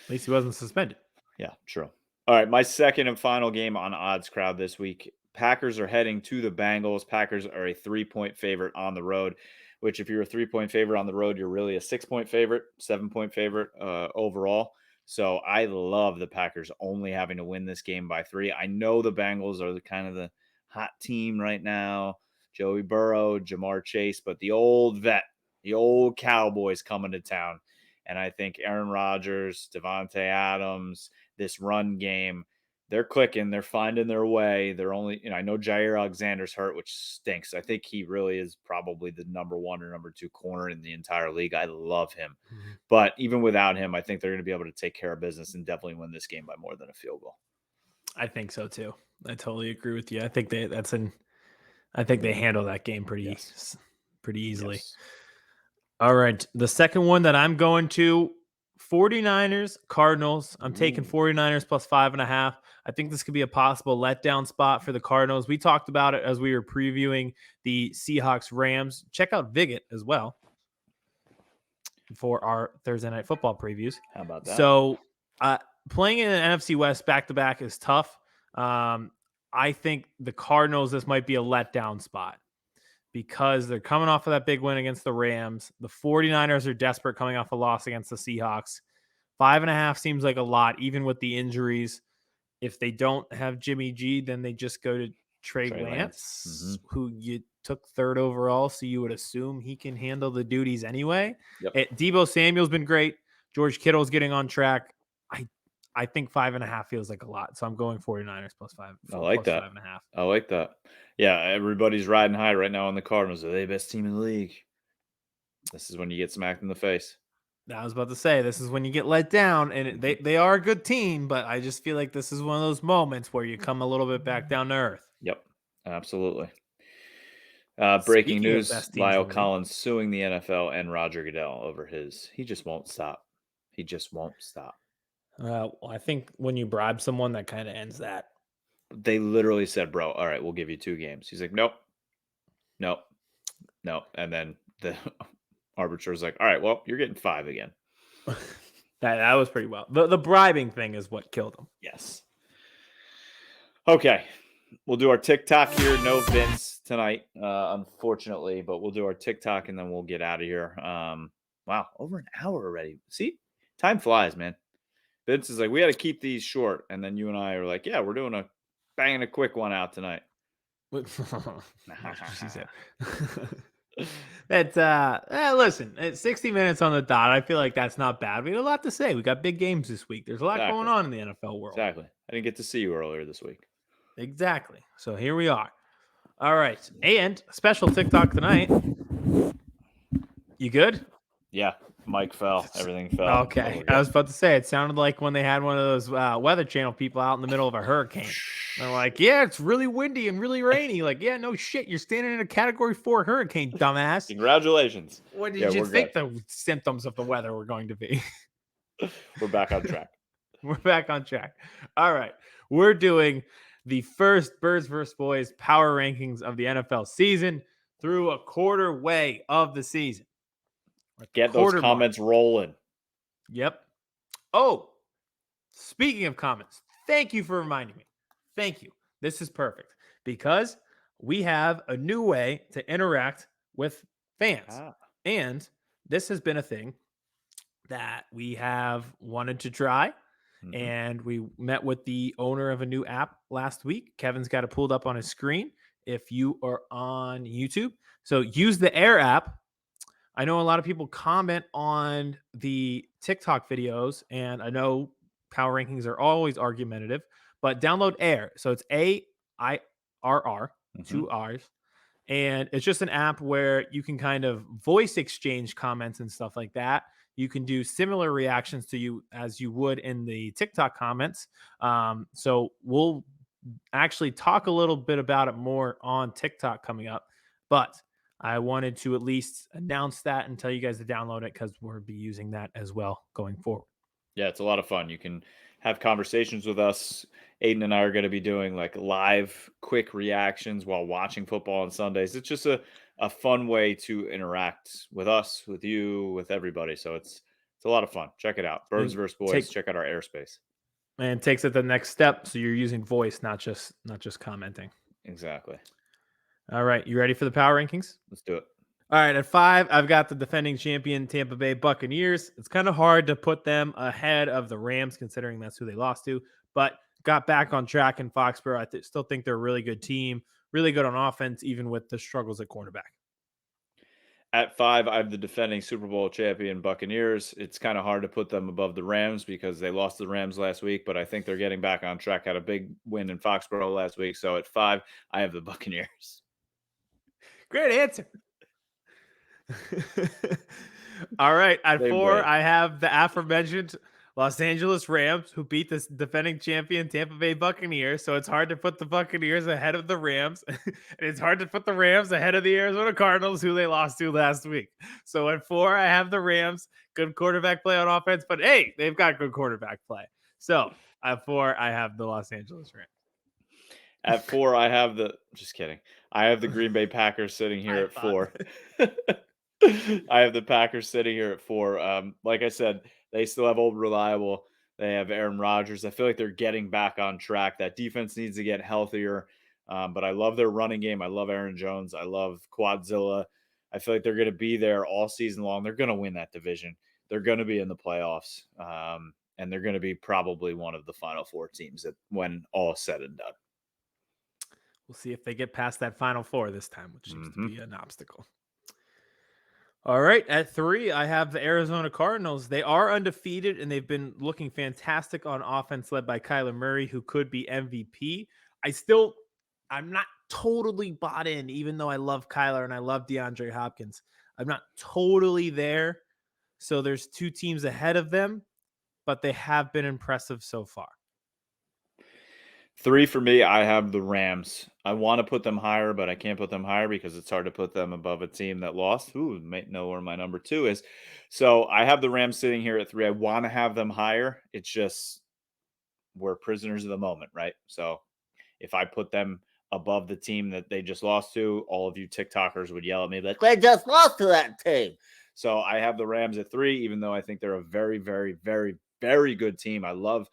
at least he wasn't suspended. Yeah, true. All right. My second and final game on Odds Crowd this week. Packers are heading to the Bengals. Packers are a 3-point favorite on the road, which if you're a 3-point favorite on the road, you're really a 6-point favorite, 7-point favorite overall. So I love the Packers only having to win this game by 3. I know the Bengals are kind of the hot team right now. Joey Burrow, Jamar Chase, but the old vet, the old Cowboys coming to town. And I think Aaron Rodgers, Devontae Adams, this run game, they're clicking. They're finding their way. They're only, I know Jair Alexander's hurt, which stinks. I think he really is probably the number 1 or number 2 corner in the entire league. I love him. Mm-hmm. But even without him, I think they're going to be able to take care of business and definitely win this game by more than a field goal. I think so too. I totally agree with you. I think they handle that game pretty easily. Yes. All right. The second one that I'm going to, 49ers, Cardinals. I'm taking 49ers plus 5.5. I think this could be a possible letdown spot for the Cardinals. We talked about it as we were previewing the Seahawks Rams. Check out Viget as well for our Thursday night football previews. How about that? So playing in an NFC West back-to-back is tough. I think the Cardinals, this might be a letdown spot because they're coming off of that big win against the Rams. The 49ers are desperate coming off a loss against the Seahawks. 5.5 seems like a lot, even with the injuries. If they don't have Jimmy G, then they just go to Trey Lance, who you took 3rd overall, so you would assume he can handle the duties anyway. Yep. Deebo Samuel's been great. George Kittle's getting on track. I think 5.5 feels like a lot, so I'm going 49ers plus 5. I like that. 5.5. I like that. Yeah, everybody's riding high right now on the Cardinals. Are they the best team in the league? This is when you get smacked in the face. I was about to say, this is when you get let down, and they are a good team, but I just feel like this is one of those moments where you come a little bit back down to earth. Yep, absolutely. Breaking news, Lyle Collins suing the NFL and Roger Goodell over he just won't stop. He just won't stop. Well, I think when you bribe someone, that kind of ends that. They literally said, bro, all right, we'll give you 2 games. He's like, nope. And then the arbitrator's like, all right, well, you're getting 5 again. That was pretty well. The bribing thing is what killed him. Yes. Okay. We'll do our TikTok here. No Vince tonight, unfortunately, but we'll do our TikTok and then we'll get out of here. Wow, over an hour already. See, time flies, man. Vince is like, we got to keep these short. And then you and I are like, yeah, we're doing banging a quick one out tonight. She said. Listen, it's 60 minutes on the dot. I feel like that's not bad. We had a lot to say. We got big games this week. There's a lot going on in the NFL world. Exactly. I didn't get to see you earlier this week. Exactly. So here we are. All right. And special TikTok tonight. You good? Yeah. Mike fell. Everything fell. Okay. I was about to say, it sounded like when they had one of those Weather Channel people out in the middle of a hurricane. They're like, yeah, it's really windy and really rainy. Like, yeah, no shit. You're standing in a Category 4 hurricane, dumbass. Congratulations. What did you think the symptoms of the weather were going to be? We're back on track. We're back on track. All right. We're doing the first Birds vs. Boys power rankings of the NFL season through a quarter way of the season. Get those comments rolling. Yep. Oh, speaking of comments, thank you for reminding me. Thank you. This is perfect because we have a new way to interact with fans. And this has been a thing that we have wanted to try. Mm-hmm. And we met with the owner of a new app last week. Kevin's got it pulled up on his screen if you are on YouTube. So use the Air app. I know a lot of people comment on the TikTok videos, and I know power rankings are always argumentative, but download Air. So it's AIRR, 2 R's. And it's just an app where you can kind of voice exchange comments and stuff like that. You can do similar reactions to you as you would in the TikTok comments. So we'll actually talk a little bit about it more on TikTok coming up, but I wanted to at least announce that and tell you guys to download it because we'll be using that as well going forward. Yeah, it's a lot of fun. You can have conversations with us. Aidan and I are going to be doing like live quick reactions while watching football on Sundays. It's just a fun way to interact with us, with you, with everybody. So it's a lot of fun. Check it out. Birds vs. Boys. Check out our airspace. And takes it the next step. So you're using voice, not just commenting. Exactly. All right. You ready for the power rankings? Let's do it. All right. At 5, I've got the defending champion Tampa Bay Buccaneers. It's kind of hard to put them ahead of the Rams, considering that's who they lost to, but got back on track in Foxborough. I still think they're a really good team, really good on offense, even with the struggles at cornerback. At 5, I have the defending Super Bowl champion Buccaneers. It's kind of hard to put them above the Rams because they lost the Rams last week, but I think they're getting back on track. Had a big win in Foxborough last week. So at 5, I have the Buccaneers. Great answer. All right. At Same 4, brain. I have the aforementioned Los Angeles Rams, who beat the defending champion Tampa Bay Buccaneers. So it's hard to put the Buccaneers ahead of the Rams. And it's hard to put the Rams ahead of the Arizona Cardinals, who they lost to last week. So at 4, I have the Rams. Good quarterback play on offense. But hey, they've got good quarterback play. So at 4, I have the Los Angeles Rams. At 4, I have the just kidding. I have the Green Bay Packers sitting here at 4. I have the Packers sitting here at 4. Like I said, they still have old reliable. They have Aaron Rodgers. I feel like they're getting back on track. That defense needs to get healthier. But I love their running game. I love Aaron Jones. I love Quadzilla. I feel like they're going to be there all season long. They're going to win that division. They're going to be in the playoffs. And they're going to be probably one of the final 4 teams when all is said and done. We'll see if they get past that Final Four this time, which seems to be an obstacle. All right. At 3, I have the Arizona Cardinals. They are undefeated, and they've been looking fantastic on offense, led by Kyler Murray, who could be MVP. I'm not totally bought in, even though I love Kyler and I love DeAndre Hopkins. I'm not totally there. So there's 2 teams ahead of them, but they have been impressive so far. 3 for me, I have the Rams. I want to put them higher, but I can't put them higher because it's hard to put them above a team that lost. Ooh, might know where my number 2 is. So I have the Rams sitting here at 3. I want to have them higher. It's just we're prisoners of the moment, right? So if I put them above the team that they just lost to, all of you TikTokers would yell at me like, "They just lost to that team." So I have the Rams at 3, even though I think they're a very, very, very, very good team. I love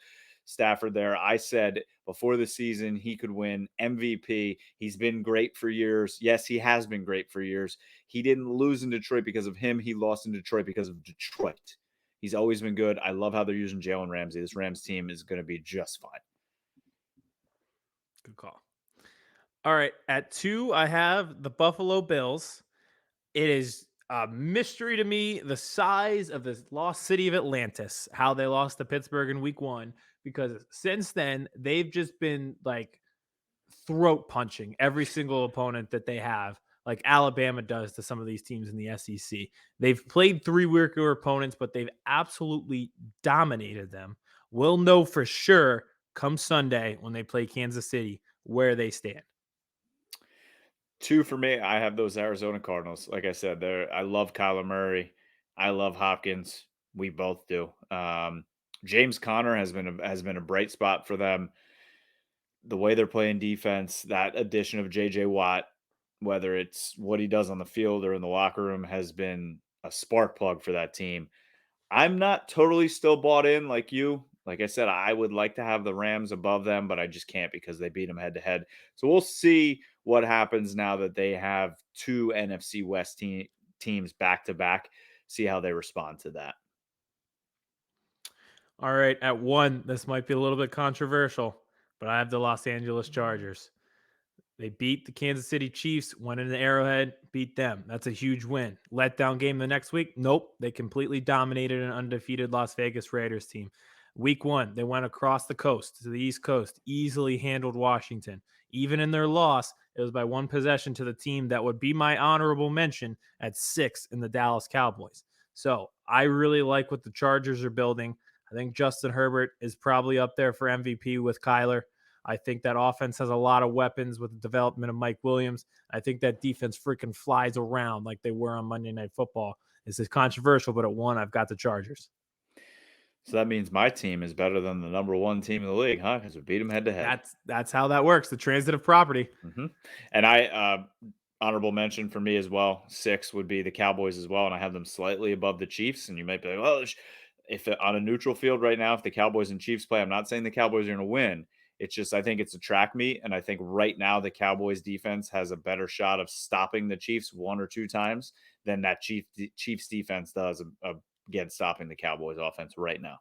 Stafford there. I said before the season he could win MVP. He's been great for years. Yes, he has been great for years. He didn't lose in Detroit because of him. He lost in Detroit because of Detroit. He's always been good. I love how they're using Jalen Ramsey. This Rams team is going to be just fine. Good call. All right. At 2, I have the Buffalo Bills. It is a mystery to me the size of the lost city of Atlantis, how they lost to Pittsburgh in week 1, because since then they've just been like throat punching every single opponent that they have, like Alabama does to some of these teams in the SEC. They've played 3 weaker opponents, but they've absolutely dominated them. We'll know for sure come Sunday when they play Kansas City where they stand. 2 for me, I have those Arizona Cardinals. Like I said, I love Kyler Murray. I love Hopkins. We both do. James Conner has been a bright spot for them. The way they're playing defense, that addition of JJ Watt, whether it's what he does on the field or in the locker room, has been a spark plug for that team. I'm not totally still bought in like you. Like I said, I would like to have the Rams above them, but I just can't because they beat them head to head. So we'll see what happens now that they have 2 NFC West teams back to back. See how they respond to that. All right. At 1, this might be a little bit controversial, but I have the Los Angeles Chargers. They beat the Kansas City Chiefs, went into Arrowhead, beat them. That's a huge win. Letdown game the next week? Nope. They completely dominated an undefeated Las Vegas Raiders team. Week 1, they went across the coast to the East Coast, easily handled Washington. Even in their loss, it was by 1 possession to the team that would be my honorable mention at 6 in the Dallas Cowboys. So I really like what the Chargers are building. I think Justin Herbert is probably up there for MVP with Kyler. I think that offense has a lot of weapons with the development of Mike Williams. I think that defense freaking flies around like they were on Monday Night Football. This is controversial, but at 1, I've got the Chargers. So that means my team is better than the number 1 team in the league, huh? Because we beat them head to head. That's how that works. The transitive property. And I honorable mention for me as well. 6 would be the Cowboys as well, and I have them slightly above the Chiefs. And you might be like, well, if on a neutral field right now, if the Cowboys and Chiefs play, I'm not saying the Cowboys are going to win. It's just I think it's a track meet, and I think right now the Cowboys defense has a better shot of stopping the Chiefs 1 or 2 times than that Chiefs defense does against stopping the Cowboys offense right now.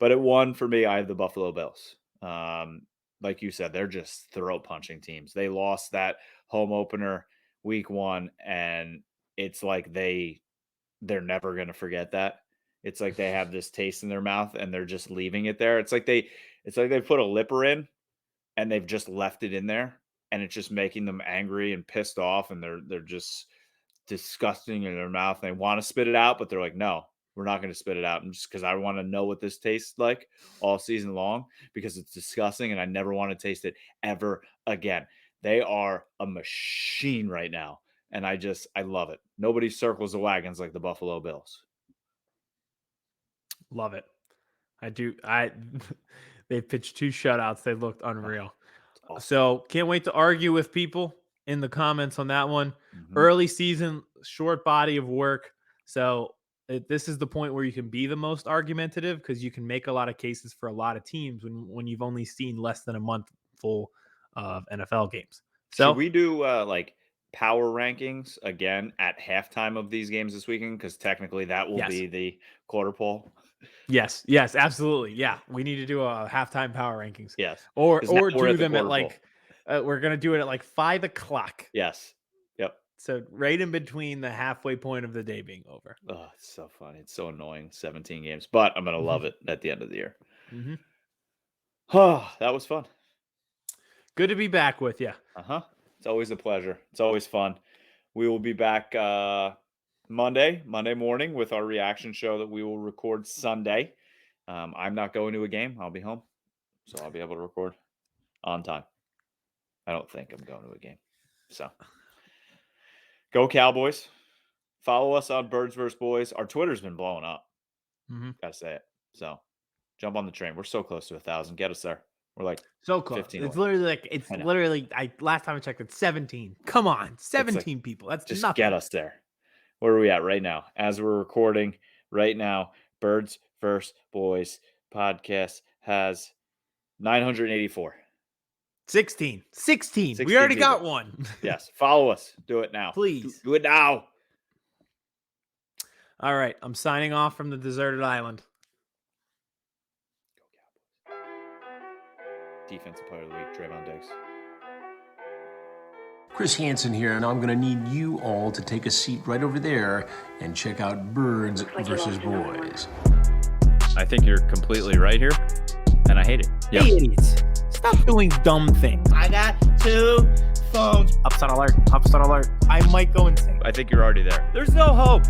But at 1 for me, I have the Buffalo Bills. Like you said, they're just throat punching teams. They lost that home opener week 1, and it's like they're never going to forget that. It's like they have this taste in their mouth and they're just leaving it there. It's like they put a lipper in and they've just left it in there, and it's just making them angry and pissed off, and they're just disgusting in their mouth. And they want to spit it out, but they're like, no, we're not going to spit it out. And just because I want to know what this tastes like all season long, because it's disgusting and I never want to taste it ever again. They are a machine right now. And I love it. Nobody circles the wagons like the Buffalo Bills. Love it. I do. They pitched 2 shutouts. They looked unreal. Awesome. So can't wait to argue with people in the comments on that one. Mhm. Early season, short body of work. So this is the point where you can be the most argumentative, because you can make a lot of cases for a lot of teams when you've only seen less than a month full of NFL games. So should we do like power rankings again at halftime of these games this weekend? Because technically that will be the quarter pole. Yes, absolutely. Yeah, we need to do a halftime power rankings. Yes, or do them at like we're gonna do it at like 5 o'clock. Yes. Yep. So right in between the halfway point of the day being over. Oh, it's so funny. It's so annoying. 17 games, but I'm gonna love it at the end of the year. Mm-hmm. Oh, that was fun. Good to be back with you. It's always a pleasure. It's always fun. We will be back Monday morning with our reaction show that we will record Sunday. I'm not going to a game. I'll be home, so I'll be able to record on time. I don't think I'm going to a game. So go Cowboys. Follow us on Birds vs. Boys. Our Twitter's been blowing up. Gotta say it. So jump on the train. We're so close to 1,000. Get us there. We're like so close. 15 It's away. literally last time I checked, it's 17. Come on, 17 people. That's just nothing. Get us there. Where are we at right now? As we're recording right now, Birds vs. Boys podcast has 984. 16. 16 We already people. got one. Yes. Follow us. Do it now. Please. Do it now. All right. I'm signing off from the deserted island. Defensive player of the week, Trayvon Diggs. Chris Hansen here, and I'm going to need you all to take a seat right over there and check out Birds vs. Boys. I think you're completely right here, and I hate it. Yep. Hey, idiots. Stop doing dumb things. I got 2 phones. Upset alert. I might go insane. I think you're already there. There's no hope.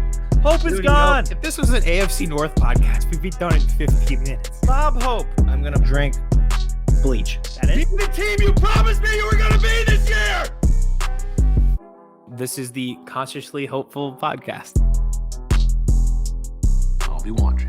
Hope is gone. If this was an AFC North podcast, we'd be done in 15 minutes. Bob Hope. I'm going to drink bleach. That Be the team you promised me you were going to be this year! This is the Consciously Hopeful podcast. I'll be watching.